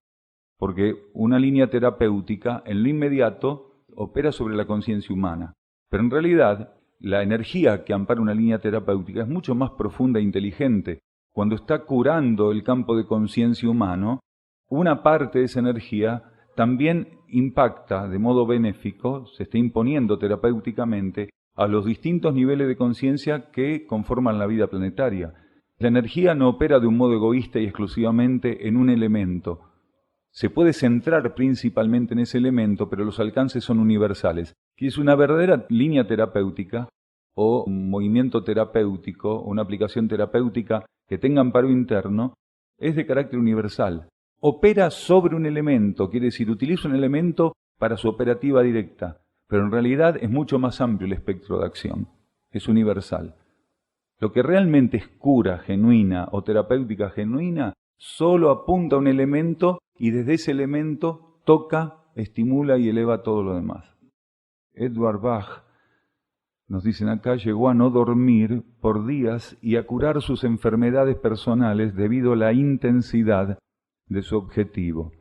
Porque una línea terapéutica en lo inmediato opera sobre la conciencia humana. Pero en realidad, la energía que ampara una línea terapéutica es mucho más profunda e inteligente. Cuando está curando el campo de conciencia humano, una parte de esa energía también impacta de modo benéfico, se está imponiendo terapéuticamente a los distintos niveles de conciencia que conforman la vida planetaria. La energía no opera de un modo egoísta y exclusivamente en un elemento. Se puede centrar principalmente en ese elemento, pero los alcances son universales. Y es una verdadera línea terapéutica o un movimiento terapéutico o una aplicación terapéutica que tenga amparo interno, es de carácter universal. Opera sobre un elemento, quiere decir, utiliza un elemento para su operativa directa, pero en realidad es mucho más amplio el espectro de acción, es universal. Lo que realmente es cura genuina o terapéutica genuina, solo apunta a un elemento y desde ese elemento toca, estimula y eleva todo lo demás. Edward Bach, nos dicen acá, llegó a no dormir por días y a curar sus enfermedades personales debido a la intensidad de su objetivo.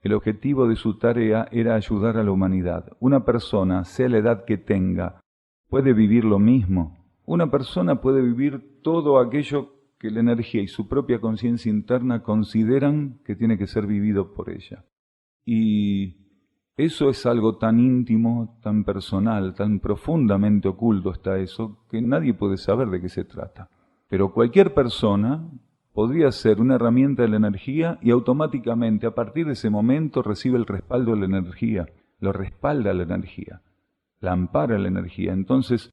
El objetivo de su tarea era ayudar a la humanidad. Una persona, sea la edad que tenga, puede vivir lo mismo. Una persona puede vivir todo aquello que la energía y su propia conciencia interna consideran que tiene que ser vivido por ella. Y eso es algo tan íntimo, tan personal, tan profundamente oculto está eso, que nadie puede saber de qué se trata. Pero cualquier persona podría ser una herramienta de la energía y automáticamente a partir de ese momento recibe el respaldo de la energía, lo respalda la energía, la ampara la energía. Entonces,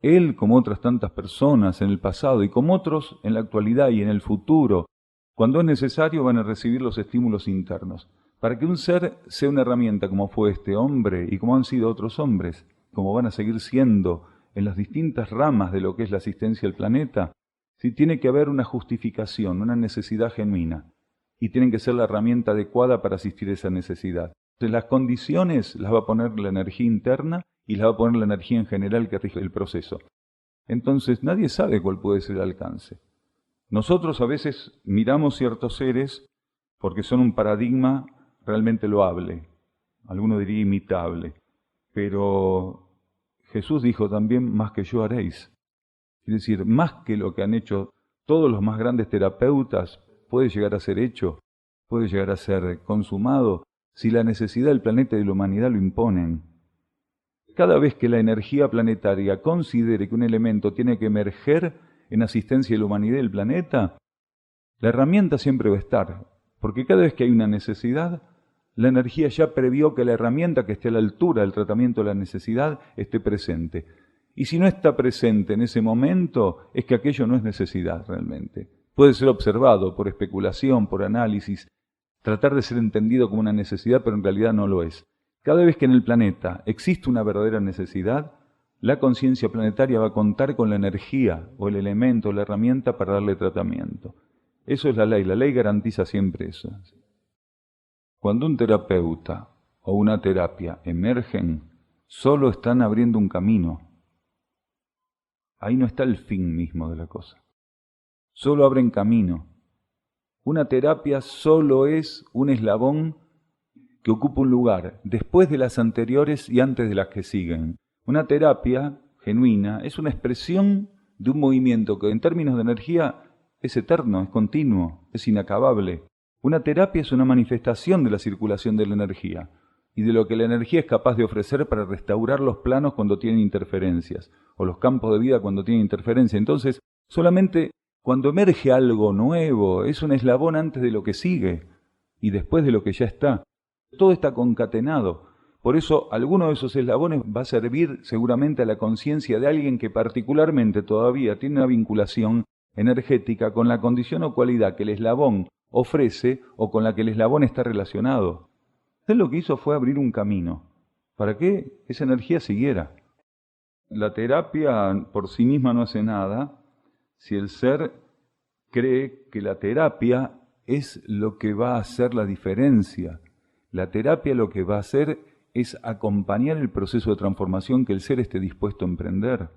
él, como otras tantas personas en el pasado y como otros en la actualidad y en el futuro, cuando es necesario van a recibir los estímulos internos. Para que un ser sea una herramienta como fue este hombre y como han sido otros hombres, como van a seguir siendo en las distintas ramas de lo que es la asistencia al planeta, sí tiene que haber una justificación, una necesidad genuina, y tienen que ser la herramienta adecuada para asistir a esa necesidad. Entonces, las condiciones las va a poner la energía interna y las va a poner la energía en general que rige el proceso. Entonces, nadie sabe cuál puede ser el alcance. Nosotros a veces miramos ciertos seres porque son un paradigma realmente loable, alguno diría imitable, pero Jesús dijo también, más que yo haréis. Es decir, más que lo que han hecho todos los más grandes terapeutas, puede llegar a ser hecho, puede llegar a ser consumado, si la necesidad del planeta y de la humanidad lo imponen. Cada vez que la energía planetaria considere que un elemento tiene que emerger en asistencia de la humanidad y del planeta, la herramienta siempre va a estar, porque cada vez que hay una necesidad, la energía ya previó que la herramienta que esté a la altura del tratamiento de la necesidad esté presente. Y si no está presente en ese momento, es que aquello no es necesidad realmente. Puede ser observado por especulación, por análisis, tratar de ser entendido como una necesidad, pero en realidad no lo es. Cada vez que en el planeta existe una verdadera necesidad, la conciencia planetaria va a contar con la energía o el elemento o la herramienta para darle tratamiento. Eso es la ley garantiza siempre eso. Cuando un terapeuta o una terapia emergen, solo están abriendo un camino. Ahí no está el fin mismo de la cosa. Solo abren camino. Una terapia solo es un eslabón que ocupa un lugar después de las anteriores y antes de las que siguen. Una terapia genuina es una expresión de un movimiento que en términos de energía es eterno, es continuo, es inacabable. Una terapia es una manifestación de la circulación de la energía y de lo que la energía es capaz de ofrecer para restaurar los planos cuando tienen interferencias, o los campos de vida cuando tienen interferencia. Entonces, solamente cuando emerge algo nuevo, es un eslabón antes de lo que sigue y después de lo que ya está. Todo está concatenado. Por eso, alguno de esos eslabones va a servir seguramente a la conciencia de alguien que particularmente todavía tiene una vinculación energética con la condición o cualidad que el eslabón ofrece o con la que el eslabón está relacionado. Él lo que hizo fue abrir un camino para que esa energía siguiera. La terapia por sí misma no hace nada si el ser cree que la terapia es lo que va a hacer la diferencia. La terapia lo que va a hacer es acompañar el proceso de transformación que el ser esté dispuesto a emprender.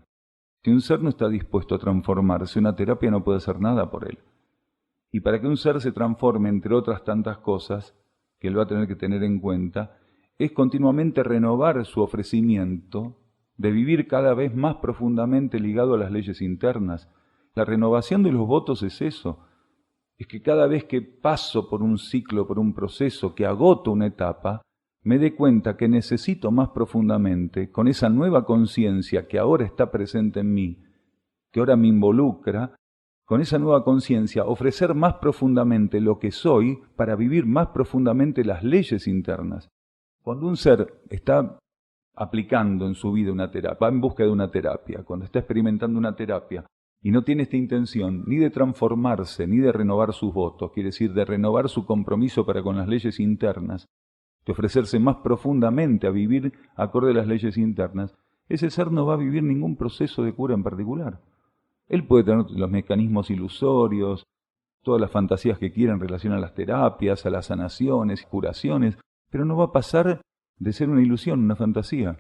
Si un ser no está dispuesto a transformarse, una terapia no puede hacer nada por él. Y para que un ser se transforme, entre otras tantas cosas, que él va a tener que tener en cuenta, es continuamente renovar su ofrecimiento de vivir cada vez más profundamente ligado a las leyes internas. La renovación de los votos es eso, es que cada vez que paso por un ciclo, por un proceso, que agoto una etapa, me dé cuenta que necesito más profundamente, con esa nueva conciencia que ahora está presente en mí, que ahora me involucra, con esa nueva conciencia, ofrecer más profundamente lo que soy para vivir más profundamente las leyes internas. Cuando un ser está aplicando en su vida una terapia, va en busca de una terapia, cuando está experimentando una terapia y no tiene esta intención ni de transformarse, ni de renovar sus votos, quiere decir, de renovar su compromiso para con las leyes internas, de ofrecerse más profundamente a vivir acorde a las leyes internas, ese ser no va a vivir ningún proceso de cura en particular. Él puede tener los mecanismos ilusorios, todas las fantasías que quiera en relación a las terapias, a las sanaciones, curaciones, pero no va a pasar de ser una ilusión, una fantasía.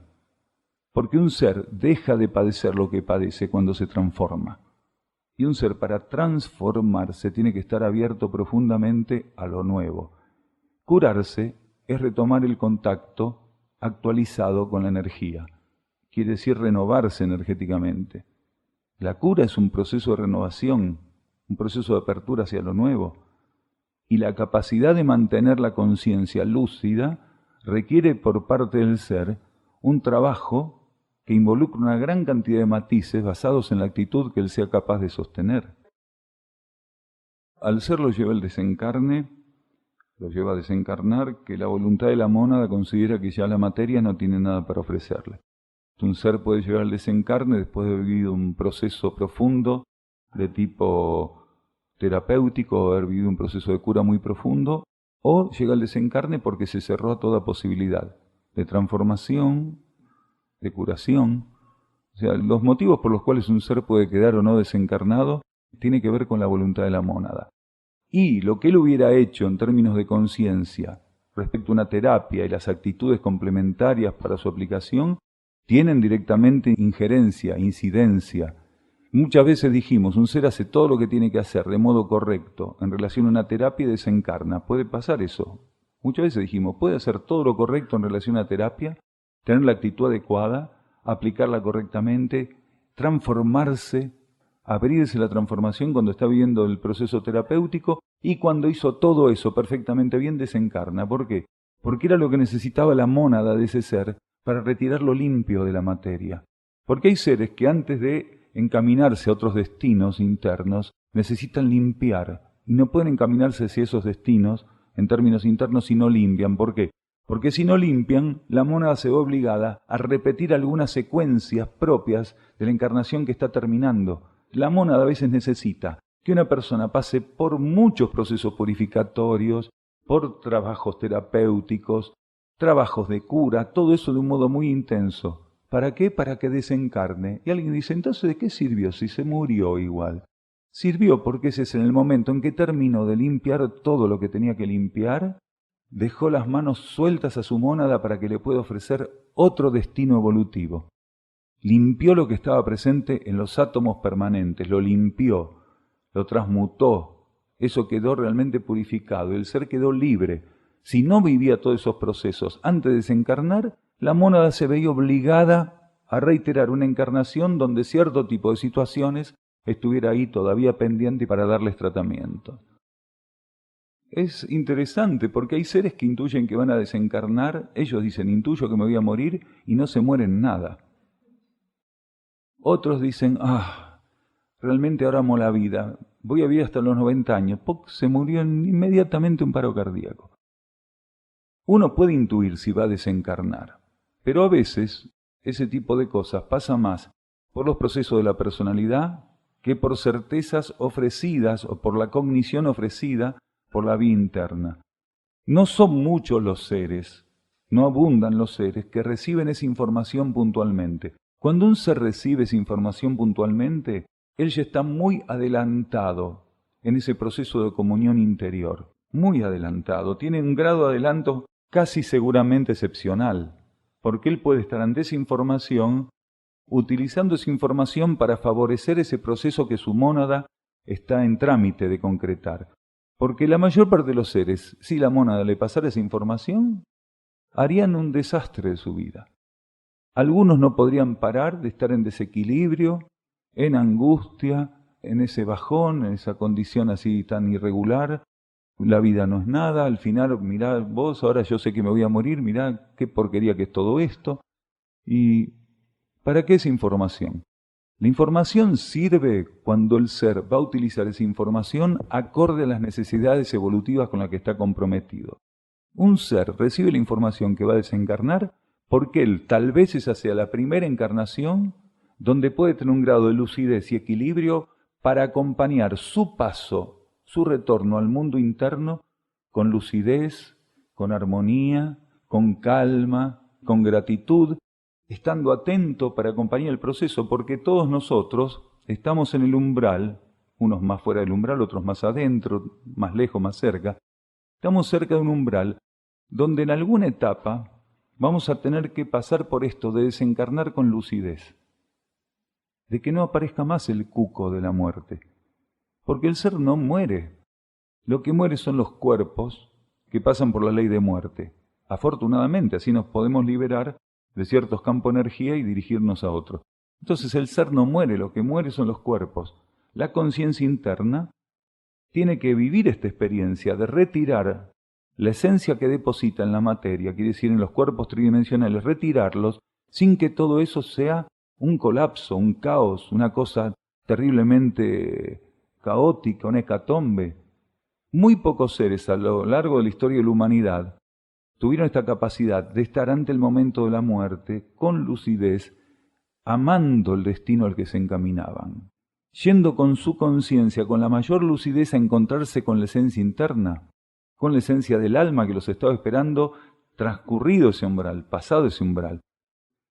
Porque un ser deja de padecer lo que padece cuando se transforma. Y un ser para transformarse tiene que estar abierto profundamente a lo nuevo. Curarse es retomar el contacto actualizado con la energía. Quiere decir renovarse energéticamente. La cura es un proceso de renovación, un proceso de apertura hacia lo nuevo. Y la capacidad de mantener la conciencia lúcida requiere por parte del ser un trabajo que involucra una gran cantidad de matices basados en la actitud que él sea capaz de sostener. Al ser lo lleva el desencarne, lo lleva a desencarnar, que la voluntad de la mónada considera que ya la materia no tiene nada para ofrecerle. Un ser puede llegar al desencarne después de haber vivido un proceso profundo de tipo terapéutico, haber vivido un proceso de cura muy profundo, o llega al desencarne porque se cerró a toda posibilidad de transformación, de curación. O sea, los motivos por los cuales un ser puede quedar o no desencarnado tiene que ver con la voluntad de la mónada. Y lo que él hubiera hecho en términos de conciencia respecto a una terapia y las actitudes complementarias para su aplicación tienen directamente injerencia, incidencia. Muchas veces dijimos, un ser hace todo lo que tiene que hacer de modo correcto en relación a una terapia y desencarna. ¿Puede pasar eso? Muchas veces dijimos, puede hacer todo lo correcto en relación a una terapia, tener la actitud adecuada, aplicarla correctamente, transformarse, abrirse la transformación cuando está viviendo el proceso terapéutico y cuando hizo todo eso perfectamente bien desencarna. ¿Por qué? Porque era lo que necesitaba la mónada de ese ser para retirarlo limpio de la materia. Porque hay seres que antes de encaminarse a otros destinos internos necesitan limpiar y no pueden encaminarse hacia esos destinos en términos internos si no limpian. ¿Por qué? Porque si no limpian, la mónada se ve obligada a repetir algunas secuencias propias de la encarnación que está terminando. La mónada a veces necesita que una persona pase por muchos procesos purificatorios, por trabajos terapéuticos, trabajos de cura, todo eso de un modo muy intenso. ¿Para qué? Para que desencarne. Y alguien dice, entonces, ¿de qué sirvió si se murió igual? Sirvió porque ese es en el momento en que terminó de limpiar todo lo que tenía que limpiar, dejó las manos sueltas a su mónada para que le pueda ofrecer otro destino evolutivo. Limpió lo que estaba presente en los átomos permanentes, lo limpió, lo transmutó, eso quedó realmente purificado, el ser quedó libre. Si no vivía todos esos procesos antes de desencarnar, la mónada se veía obligada a reiterar una encarnación donde cierto tipo de situaciones estuviera ahí todavía pendiente para darles tratamiento. Es interesante porque hay seres que intuyen que van a desencarnar, ellos dicen, intuyo que me voy a morir y no se mueren nada. Otros dicen, realmente ahora amo la vida, voy a vivir hasta los 90 años, se murió inmediatamente un paro cardíaco. Uno puede intuir si va a desencarnar, pero a veces ese tipo de cosas pasa más por los procesos de la personalidad que por certezas ofrecidas o por la cognición ofrecida por la vía interna. No son muchos los seres, no abundan los seres que reciben esa información puntualmente. Cuando un ser recibe esa información puntualmente, él ya está muy adelantado en ese proceso de comunión interior, muy adelantado, tiene un grado de adelanto casi seguramente excepcional, porque él puede estar ante esa información, utilizando esa información para favorecer ese proceso que su mónada está en trámite de concretar. Porque la mayor parte de los seres, si la mónada le pasara esa información, harían un desastre de su vida. Algunos no podrían parar de estar en desequilibrio, en angustia, en ese bajón, en esa condición así tan irregular, la vida no es nada, al final, mirá vos, ahora yo sé que me voy a morir, mirá qué porquería que es todo esto. ¿Y para qué esa información? La información sirve cuando el ser va a utilizar esa información acorde a las necesidades evolutivas con las que está comprometido. Un ser recibe la información que va a desencarnar porque él tal vez esa sea la primera encarnación donde puede tener un grado de lucidez y equilibrio para acompañar su paso, su retorno al mundo interno con lucidez, con armonía, con calma, con gratitud, estando atento para acompañar el proceso, porque todos nosotros estamos en el umbral, unos más fuera del umbral, otros más adentro, más lejos, más cerca. Estamos cerca de un umbral donde en alguna etapa vamos a tener que pasar por esto de desencarnar con lucidez, de que no aparezca más el cuco de la muerte, porque el ser no muere. Lo que muere son los cuerpos que pasan por la ley de muerte. Afortunadamente, así nos podemos liberar de ciertos campos de energía y dirigirnos a otros. Entonces el ser no muere, lo que muere son los cuerpos. La conciencia interna tiene que vivir esta experiencia de retirar la esencia que deposita en la materia, quiere decir en los cuerpos tridimensionales, retirarlos sin que todo eso sea un colapso, un caos, una cosa terriblemente caótica, una hecatombe. Muy pocos seres a lo largo de la historia de la humanidad tuvieron esta capacidad de estar ante el momento de la muerte con lucidez, amando el destino al que se encaminaban, yendo con su conciencia, con la mayor lucidez a encontrarse con la esencia interna, con la esencia del alma que los estaba esperando, transcurrido ese umbral, pasado ese umbral.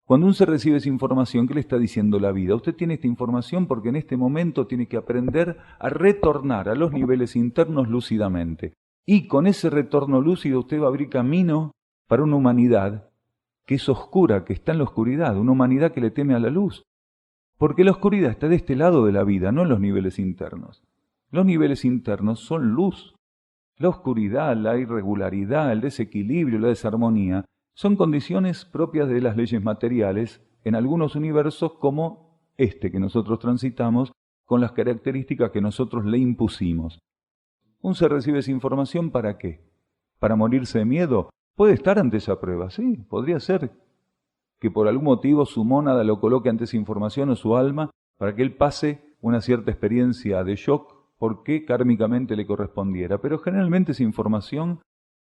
Cuando un ser recibe esa información, ¿qué le está diciendo la vida? Usted tiene esta información porque en este momento tiene que aprender a retornar a los niveles internos lúcidamente. Y con ese retorno lúcido usted va a abrir camino para una humanidad que es oscura, que está en la oscuridad, una humanidad que le teme a la luz. Porque la oscuridad está de este lado de la vida, no en los niveles internos. Los niveles internos son luz. La oscuridad, la irregularidad, el desequilibrio, la desarmonía, son condiciones propias de las leyes materiales en algunos universos como este que nosotros transitamos con las características que nosotros le impusimos. ¿Un ser recibe esa información para qué? ¿Para morirse de miedo? Puede estar ante esa prueba, sí, podría ser que por algún motivo su mónada lo coloque ante esa información o su alma para que él pase una cierta experiencia de shock porque kármicamente le correspondiera. Pero generalmente esa información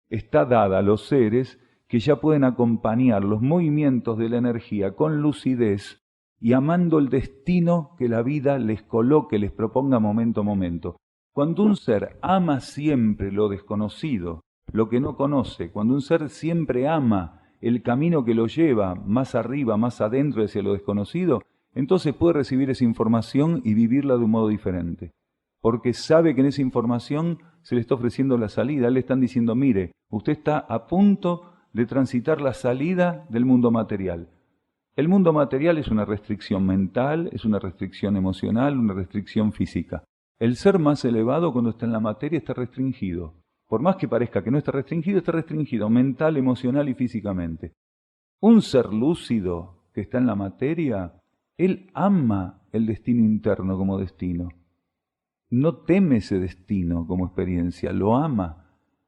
está dada a los seres que ya pueden acompañar los movimientos de la energía con lucidez y amando el destino que la vida les coloque, les proponga momento a momento. Cuando un ser ama siempre lo desconocido, lo que no conoce, cuando un ser siempre ama el camino que lo lleva más arriba, más adentro hacia lo desconocido, entonces puede recibir esa información y vivirla de un modo diferente. Porque sabe que en esa información se le está ofreciendo la salida, le están diciendo, mire, usted está a punto de transitar la salida del mundo material. El mundo material es una restricción mental, es una restricción emocional, una restricción física. El ser más elevado cuando está en la materia está restringido. Por más que parezca que no está restringido mental, emocional y físicamente. Un ser lúcido que está en la materia, él ama el destino interno como destino. No teme ese destino como experiencia, lo ama.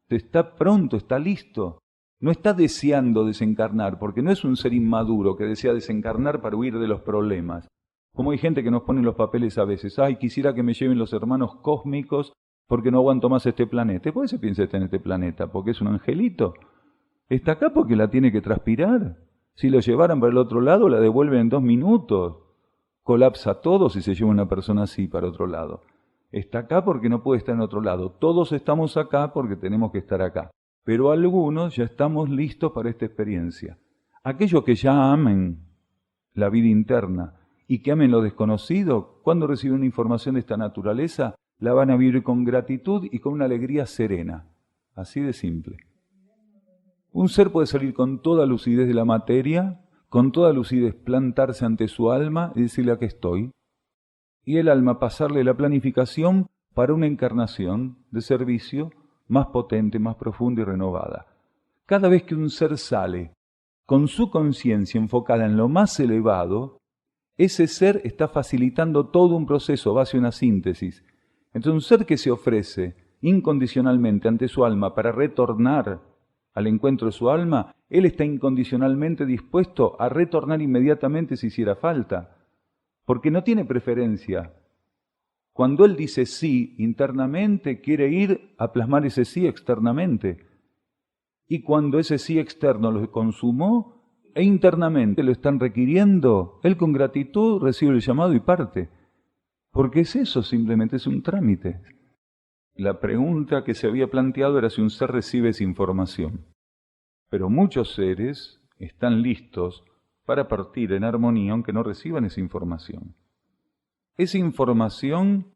Está pronto, está listo. No está deseando desencarnar, porque no es un ser inmaduro que desea desencarnar para huir de los problemas. Como hay gente que nos pone los papeles a veces, ay, quisiera que me lleven los hermanos cósmicos porque no aguanto más este planeta. ¿Por qué se piensa estar en este planeta? ¿Porque es un angelito? Está acá porque la tiene que transpirar. Si lo llevaran para el otro lado, la devuelven en 2 minutos. Colapsa todo si se lleva una persona así para otro lado. Está acá porque no puede estar en otro lado. Todos estamos acá porque tenemos que estar acá. Pero algunos ya estamos listos para esta experiencia. Aquellos que ya amen la vida interna y que amen lo desconocido, cuando reciben una información de esta naturaleza, la van a vivir con gratitud y con una alegría serena. Así de simple. Un ser puede salir con toda lucidez de la materia, con toda lucidez plantarse ante su alma y decirle aquí estoy. Y el alma pasarle la planificación para una encarnación de servicio más potente, más profunda y renovada. Cada vez que un ser sale con su conciencia enfocada en lo más elevado, ese ser está facilitando todo un proceso, va hacia una síntesis. Entonces un ser que se ofrece incondicionalmente ante su alma para retornar al encuentro de su alma, él está incondicionalmente dispuesto a retornar inmediatamente si hiciera falta, porque no tiene preferencia. Cuando él dice sí internamente, quiere ir a plasmar ese sí externamente. Y cuando ese sí externo lo consumó e internamente lo están requiriendo, él con gratitud recibe el llamado y parte. Porque es eso, simplemente es un trámite. La pregunta que se había planteado era si un ser recibe esa información. Pero muchos seres están listos para partir en armonía aunque no reciban esa información. Esa información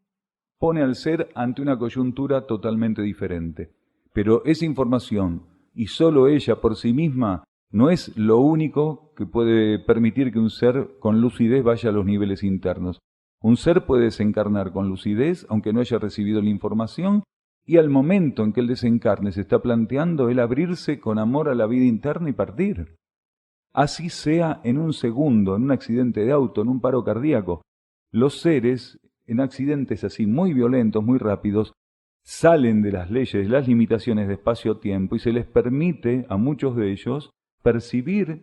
pone al ser ante una coyuntura totalmente diferente. Pero esa información, y solo ella por sí misma, no es lo único que puede permitir que un ser con lucidez vaya a los niveles internos. Un ser puede desencarnar con lucidez, aunque no haya recibido la información, y al momento en que el desencarne se está planteando, el abrirse con amor a la vida interna y partir. Así sea en un segundo, en un accidente de auto, en un paro cardíaco. Los seres, en accidentes así muy violentos, muy rápidos, salen de las leyes, de las limitaciones de espacio-tiempo y se les permite a muchos de ellos percibir,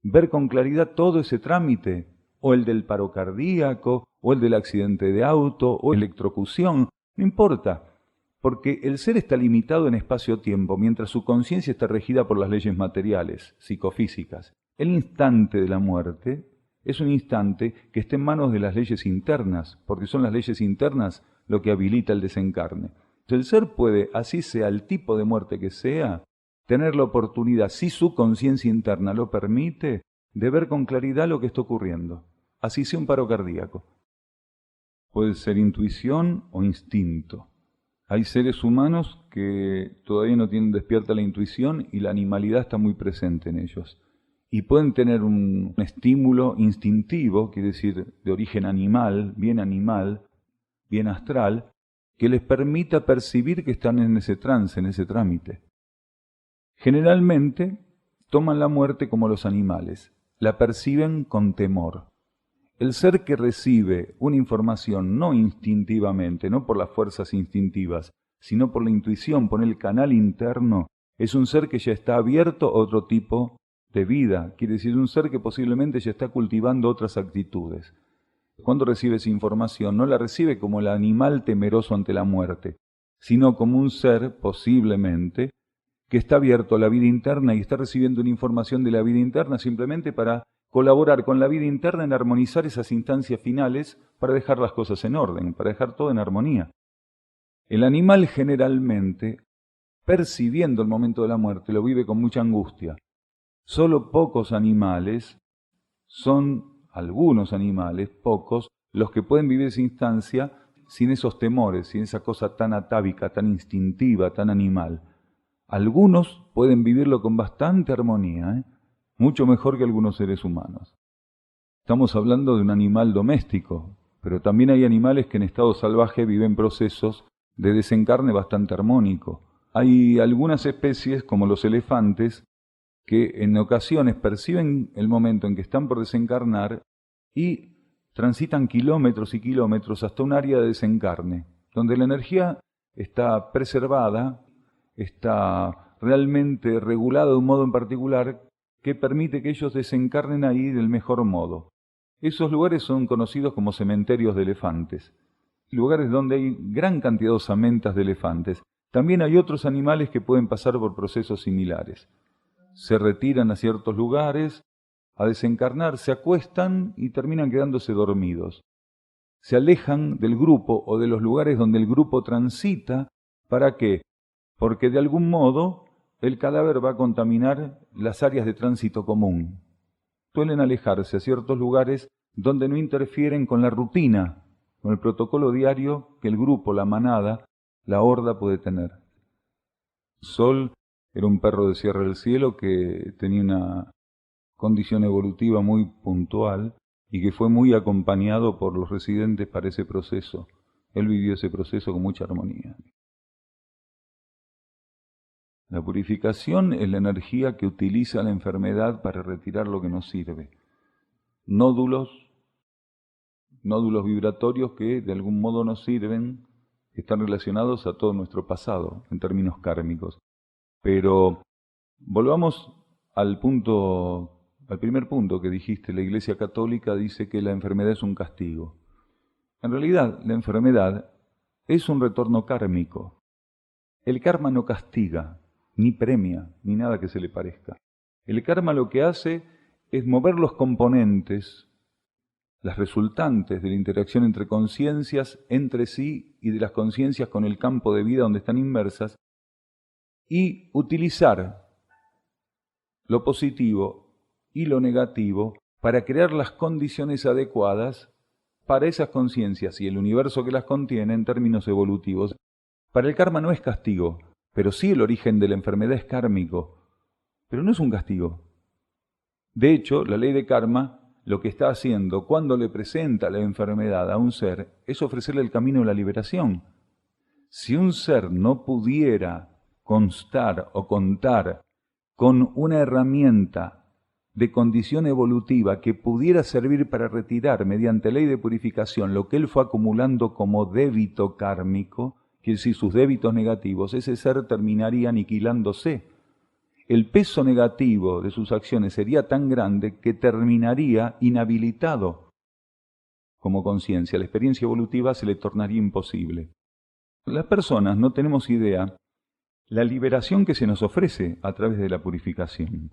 ver con claridad todo ese trámite, o el del paro cardíaco, o el del accidente de auto, o electrocución, no importa, porque el ser está limitado en espacio-tiempo, mientras su conciencia está regida por las leyes materiales, psicofísicas. El instante de la muerte es un instante que está en manos de las leyes internas, porque son las leyes internas lo que habilita el desencarne. El ser puede, así sea el tipo de muerte que sea, tener la oportunidad, si su conciencia interna lo permite, de ver con claridad lo que está ocurriendo, así sea un paro cardíaco. Puede ser intuición o instinto. Hay seres humanos que todavía no tienen despierta la intuición y la animalidad está muy presente en ellos. Y pueden tener un estímulo instintivo, quiere decir de origen animal, bien astral, que les permita percibir que están en ese trance, en ese trámite. Generalmente toman la muerte como los animales, la perciben con temor. El ser que recibe una información no instintivamente, no por las fuerzas instintivas, sino por la intuición, por el canal interno, es un ser que ya está abierto a otro tipo de vida, quiere decir un ser que posiblemente ya está cultivando otras actitudes. Cuando recibe esa información, no la recibe como el animal temeroso ante la muerte, sino como un ser, posiblemente, que está abierto a la vida interna y está recibiendo una información de la vida interna simplemente para colaborar con la vida interna en armonizar esas instancias finales para dejar las cosas en orden, para dejar todo en armonía. El animal generalmente, percibiendo el momento de la muerte, lo vive con mucha angustia. Solo pocos animales, son algunos animales, pocos, los que pueden vivir esa instancia sin esos temores, sin esa cosa tan atávica, tan instintiva, tan animal. Algunos pueden vivirlo con bastante armonía, mucho mejor que algunos seres humanos. Estamos hablando de un animal doméstico, pero también hay animales que en estado salvaje viven procesos de desencarne bastante armónico. Hay algunas especies, como los elefantes, que en ocasiones perciben el momento en que están por desencarnar y transitan kilómetros y kilómetros hasta un área de desencarne, donde la energía está preservada, está realmente regulada de un modo en particular que permite que ellos desencarnen ahí del mejor modo. Esos lugares son conocidos como cementerios de elefantes, lugares donde hay gran cantidad de osamentas de elefantes. También hay otros animales que pueden pasar por procesos similares. Se retiran a ciertos lugares a desencarnar, se acuestan y terminan quedándose dormidos. Se alejan del grupo o de los lugares donde el grupo transita. ¿Para qué? Porque de algún modo el cadáver va a contaminar las áreas de tránsito común. Suelen alejarse a ciertos lugares donde no interfieren con la rutina, con el protocolo diario que el grupo, la manada, la horda puede tener. Sol era un perro de Sierra del Cielo que tenía una condición evolutiva muy puntual y que fue muy acompañado por los residentes para ese proceso. Él vivió ese proceso con mucha armonía. La purificación es la energía que utiliza la enfermedad para retirar lo que no sirve. Nódulos vibratorios que de algún modo nos sirven están relacionados a todo nuestro pasado, en términos kármicos. Pero volvamos al primer punto que dijiste. La Iglesia Católica dice que la enfermedad es un castigo. En realidad, la enfermedad es un retorno kármico. El karma no castiga, ni premia, ni nada que se le parezca. El karma lo que hace es mover los componentes, las resultantes de la interacción entre conciencias entre sí y de las conciencias con el campo de vida donde están inmersas, y utilizar lo positivo y lo negativo para crear las condiciones adecuadas para esas conciencias y el universo que las contiene en términos evolutivos. Para el karma no es castigo, pero sí el origen de la enfermedad es kármico, pero no es un castigo. De hecho, la ley de karma lo que está haciendo cuando le presenta la enfermedad a un ser es ofrecerle el camino de la liberación. Si un ser no pudiera constar o contar con una herramienta de condición evolutiva que pudiera servir para retirar mediante ley de purificación lo que él fue acumulando como débito kármico, quiere decir sus débitos negativos, ese ser terminaría aniquilándose. El peso negativo de sus acciones sería tan grande que terminaría inhabilitado como conciencia. La experiencia evolutiva se le tornaría imposible. Las personas no tenemos idea la liberación que se nos ofrece a través de la purificación.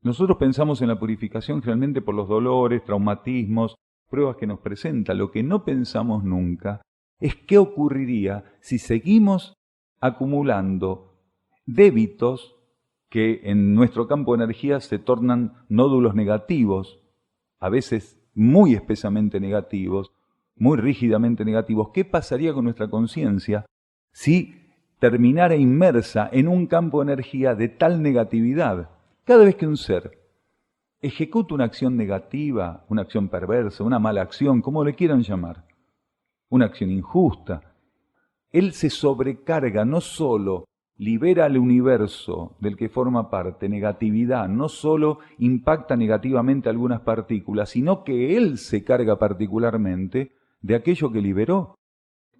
Nosotros pensamos en la purificación generalmente por los dolores, traumatismos, pruebas que nos presenta. Lo que no pensamos nunca es qué ocurriría si seguimos acumulando débitos que en nuestro campo de energía se tornan nódulos negativos, a veces muy espesamente negativos, muy rígidamente negativos. ¿Qué pasaría con nuestra conciencia si terminara inmersa en un campo de energía de tal negatividad? Cada vez que un ser ejecuta una acción negativa, una acción perversa, una mala acción, como le quieran llamar, una acción injusta, él se sobrecarga, no solo libera al universo del que forma parte negatividad, no solo impacta negativamente algunas partículas, sino que él se carga particularmente de aquello que liberó.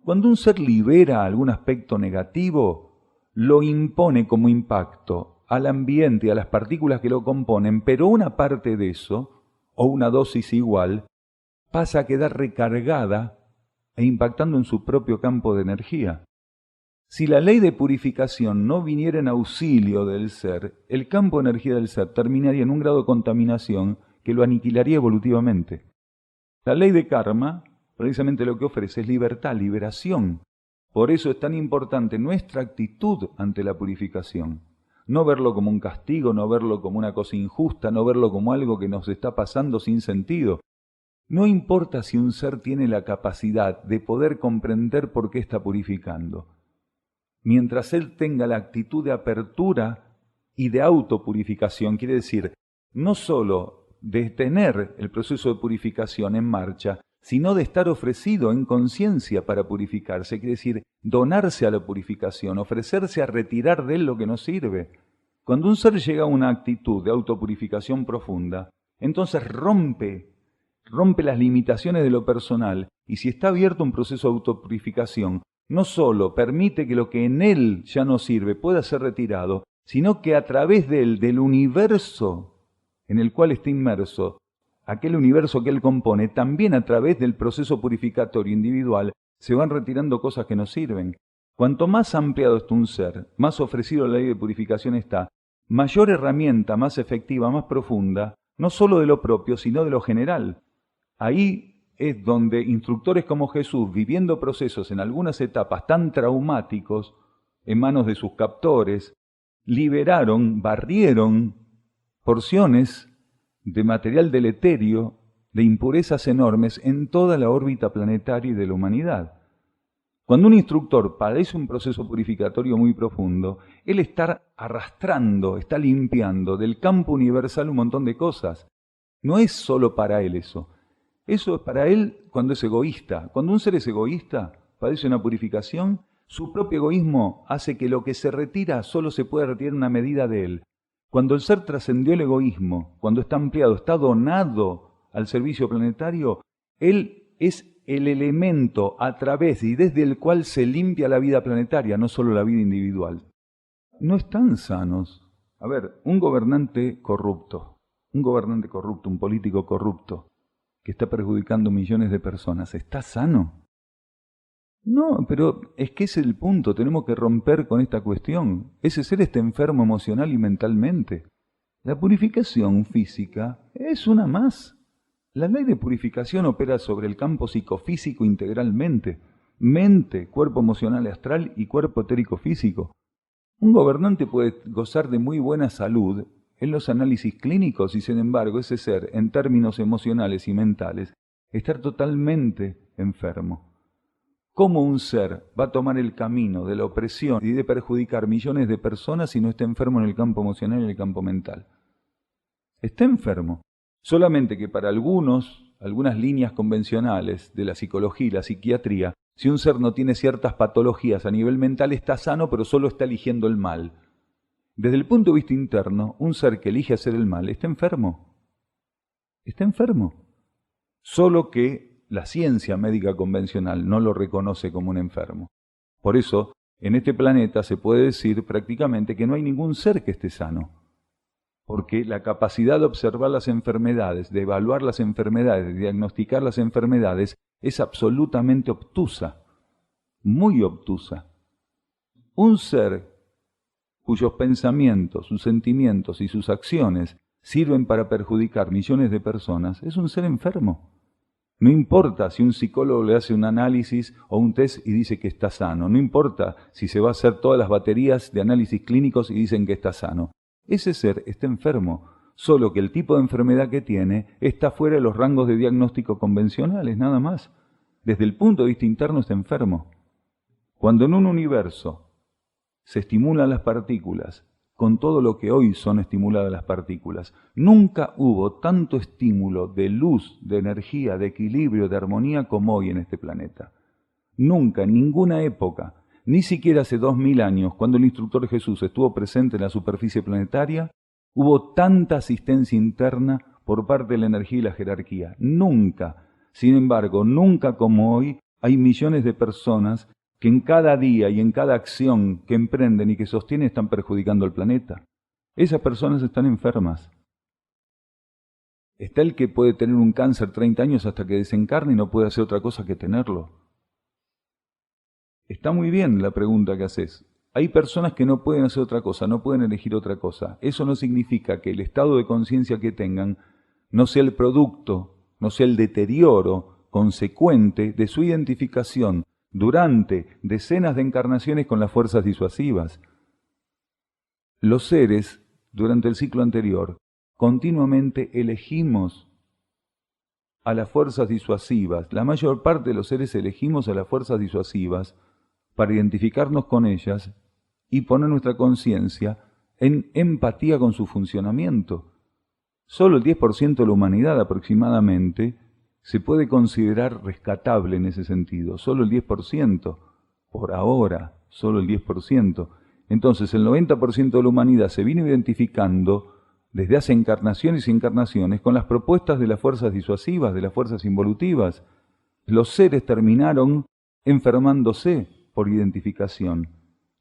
Cuando un ser libera algún aspecto negativo, lo impone como impacto al ambiente y a las partículas que lo componen, pero una parte de eso, o una dosis igual, pasa a quedar recargada e impactando en su propio campo de energía. Si la ley de purificación no viniera en auxilio del ser, el campo de energía del ser terminaría en un grado de contaminación que lo aniquilaría evolutivamente. La ley de karma, precisamente lo que ofrece es libertad, liberación. Por eso es tan importante nuestra actitud ante la purificación. No verlo como un castigo, no verlo como una cosa injusta, no verlo como algo que nos está pasando sin sentido. No importa si un ser tiene la capacidad de poder comprender por qué está purificando. Mientras él tenga la actitud de apertura y de autopurificación, quiere decir, no solo de tener el proceso de purificación en marcha, sino de estar ofrecido en conciencia para purificarse, quiere decir, donarse a la purificación, ofrecerse a retirar de él lo que no sirve. Cuando un ser llega a una actitud de autopurificación profunda, entonces rompe las limitaciones de lo personal, y si está abierto un proceso de autopurificación, no solo permite que lo que en él ya no sirve pueda ser retirado, sino que a través de él, del universo en el cual está inmerso, aquel universo que él compone, también a través del proceso purificatorio individual, se van retirando cosas que no sirven. Cuanto más ampliado está un ser, más ofrecido la ley de purificación está, mayor herramienta, más efectiva, más profunda, no solo de lo propio, sino de lo general. Ahí es donde instructores como Jesús, viviendo procesos en algunas etapas tan traumáticos en manos de sus captores, liberaron, barrieron porciones de material deleterio, de impurezas enormes en toda la órbita planetaria y de la humanidad. Cuando un instructor padece un proceso purificatorio muy profundo, él está arrastrando, está limpiando del campo universal un montón de cosas. No es solo para él eso. Eso es para él cuando es egoísta. Cuando un ser es egoísta, padece una purificación, su propio egoísmo hace que lo que se retira solo se pueda retirar en una medida de él. Cuando el ser trascendió el egoísmo, cuando está ampliado, está donado al servicio planetario, él es el elemento a través y desde el cual se limpia la vida planetaria, no solo la vida individual. No están sanos. A ver, un gobernante corrupto, un político corrupto, que está perjudicando millones de personas, ¿está sano? No, pero es que ese es el punto, tenemos que romper con esta cuestión. Ese ser está enfermo emocional y mentalmente. La purificación física es una más. La ley de purificación opera sobre el campo psicofísico integralmente, mente, cuerpo emocional y astral y cuerpo etérico físico. Un gobernante puede gozar de muy buena salud en los análisis clínicos y sin embargo ese ser, en términos emocionales y mentales, estar totalmente enfermo. ¿Cómo un ser va a tomar el camino de la opresión y de perjudicar millones de personas si no está enfermo en el campo emocional y en el campo mental? Está enfermo. Solamente que para algunas líneas convencionales de la psicología y la psiquiatría, si un ser no tiene ciertas patologías a nivel mental, está sano, pero solo está eligiendo el mal. Desde el punto de vista interno, un ser que elige hacer el mal está enfermo. Está enfermo. Solo que la ciencia médica convencional no lo reconoce como un enfermo. Por eso, en este planeta se puede decir prácticamente que no hay ningún ser que esté sano. Porque la capacidad de observar las enfermedades, de evaluar las enfermedades, de diagnosticar las enfermedades, es absolutamente obtusa, muy obtusa. Un ser cuyos pensamientos, sus sentimientos y sus acciones sirven para perjudicar millones de personas, es un ser enfermo. No importa si un psicólogo le hace un análisis o un test y dice que está sano, no importa si se va a hacer todas las baterías de análisis clínicos y dicen que está sano. Ese ser está enfermo, solo que el tipo de enfermedad que tiene está fuera de los rangos de diagnóstico convencionales, nada más. Desde el punto de vista interno está enfermo. Cuando en un universo se estimulan las partículas, con todo lo que hoy son estimuladas las partículas, nunca hubo tanto estímulo de luz, de energía, de equilibrio, de armonía como hoy en este planeta. Nunca, en ninguna época, ni siquiera hace 2000 años, cuando el instructor Jesús estuvo presente en la superficie planetaria, hubo tanta asistencia interna por parte de la energía y la jerarquía. Nunca. Sin embargo, nunca como hoy hay millones de personas que en cada día y en cada acción que emprenden y que sostienen están perjudicando al planeta. Esas personas están enfermas. Está el que puede tener un cáncer 30 años hasta que desencarne y no puede hacer otra cosa que tenerlo. Está muy bien la pregunta que haces. Hay personas que no pueden hacer otra cosa, no pueden elegir otra cosa. Eso no significa que el estado de conciencia que tengan no sea el producto, no sea el deterioro consecuente de su identificación durante decenas de encarnaciones con las fuerzas disuasivas. Los seres, durante el ciclo anterior, continuamente elegimos a las fuerzas disuasivas. La mayor parte de los seres elegimos a las fuerzas disuasivas para identificarnos con ellas y poner nuestra conciencia en empatía con su funcionamiento. Solo el 10% de la humanidad aproximadamente se puede considerar rescatable en ese sentido, solo el 10%, por ahora, solo el 10%. Entonces el 90% de la humanidad se vino identificando desde hace encarnaciones y encarnaciones con las propuestas de las fuerzas disuasivas, de las fuerzas involutivas. Los seres terminaron enfermándose por identificación.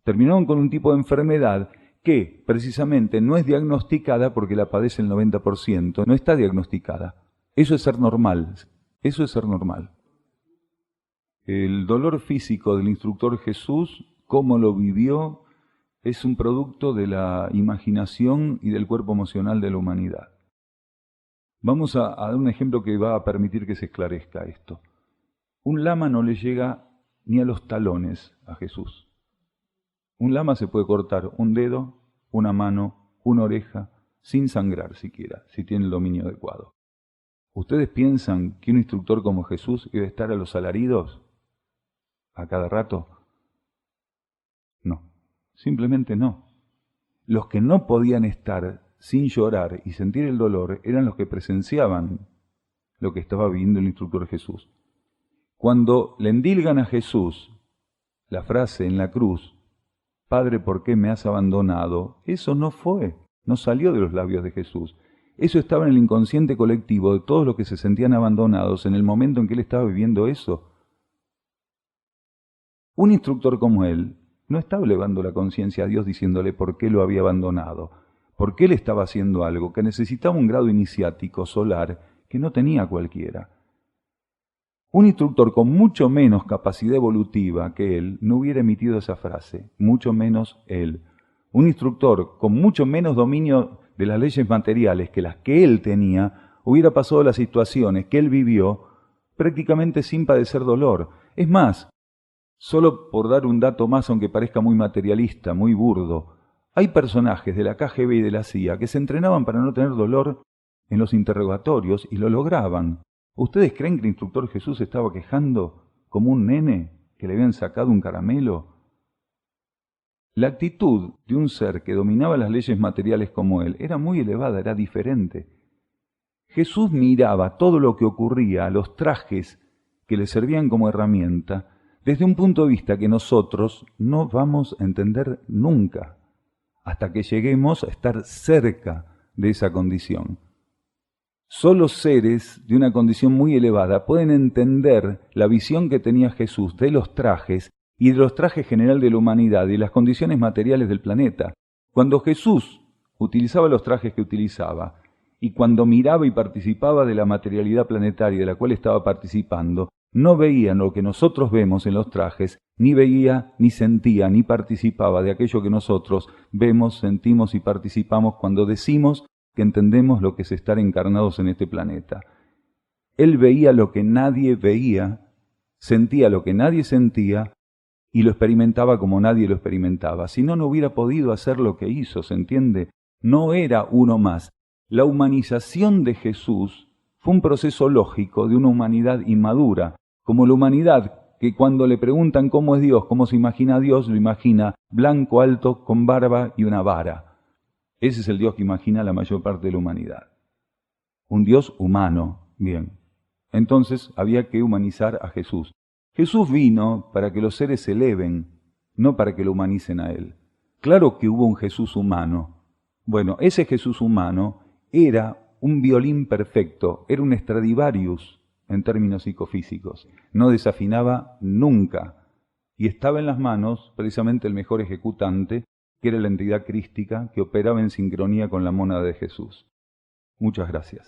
Terminaron con un tipo de enfermedad que precisamente no es diagnosticada porque la padece el 90%, no está diagnosticada. Eso es ser normal, eso es ser normal. El dolor físico del instructor Jesús, cómo lo vivió, es un producto de la imaginación y del cuerpo emocional de la humanidad. Vamos a dar un ejemplo que va a permitir que se esclarezca esto. Un lama no le llega ni a los talones a Jesús. Un lama se puede cortar un dedo, una mano, una oreja, sin sangrar siquiera, si tiene el dominio adecuado. ¿Ustedes piensan que un instructor como Jesús iba a estar a los alaridos a cada rato? No, simplemente no. Los que no podían estar sin llorar y sentir el dolor eran los que presenciaban lo que estaba viviendo el instructor Jesús. Cuando le endilgan a Jesús la frase en la cruz, Padre, ¿por qué me has abandonado? Eso no salió de los labios de Jesús. Eso estaba en el inconsciente colectivo de todos los que se sentían abandonados en el momento en que él estaba viviendo eso. Un instructor como él no estaba elevando la conciencia a Dios diciéndole por qué lo había abandonado, por qué él estaba haciendo algo que necesitaba un grado iniciático solar que no tenía cualquiera. Un instructor con mucho menos capacidad evolutiva que él no hubiera emitido esa frase, mucho menos él. Un instructor con mucho menos dominio de las leyes materiales que las que él tenía, hubiera pasado las situaciones que él vivió prácticamente sin padecer dolor. Es más, solo por dar un dato más, aunque parezca muy materialista, muy burdo, hay personajes de la KGB y de la CIA que se entrenaban para no tener dolor en los interrogatorios y lo lograban. ¿Ustedes creen que el instructor Jesús estaba quejando como un nene que le habían sacado un caramelo? La actitud de un ser que dominaba las leyes materiales como él era muy elevada, era diferente. Jesús miraba todo lo que ocurría, los trajes que le servían como herramienta, desde un punto de vista que nosotros no vamos a entender nunca, hasta que lleguemos a estar cerca de esa condición. Solo seres de una condición muy elevada pueden entender la visión que tenía Jesús de los trajes y de los trajes general de la humanidad y las condiciones materiales del planeta. Cuando Jesús utilizaba los trajes que utilizaba y cuando miraba y participaba de la materialidad planetaria de la cual estaba participando, no veía lo que nosotros vemos en los trajes, ni veía, ni sentía, ni participaba de aquello que nosotros vemos, sentimos y participamos cuando decimos que entendemos lo que es estar encarnados en este planeta. Él veía lo que nadie veía, sentía lo que nadie sentía y lo experimentaba como nadie lo experimentaba. Si no, no hubiera podido hacer lo que hizo, ¿se entiende? No era uno más. La humanización de Jesús fue un proceso lógico de una humanidad inmadura, como la humanidad que cuando le preguntan cómo es Dios, cómo se imagina a Dios, lo imagina blanco, alto, con barba y una vara. Ese es el Dios que imagina la mayor parte de la humanidad. Un Dios humano, bien. Entonces había que humanizar a Jesús. Jesús vino para que los seres se eleven, no para que lo humanicen a Él. Claro que hubo un Jesús humano. Bueno, ese Jesús humano era un violín perfecto, era un Stradivarius en términos psicofísicos. No desafinaba nunca y estaba en las manos precisamente el mejor ejecutante, que era la entidad crística que operaba en sincronía con la mónada de Jesús. Muchas gracias.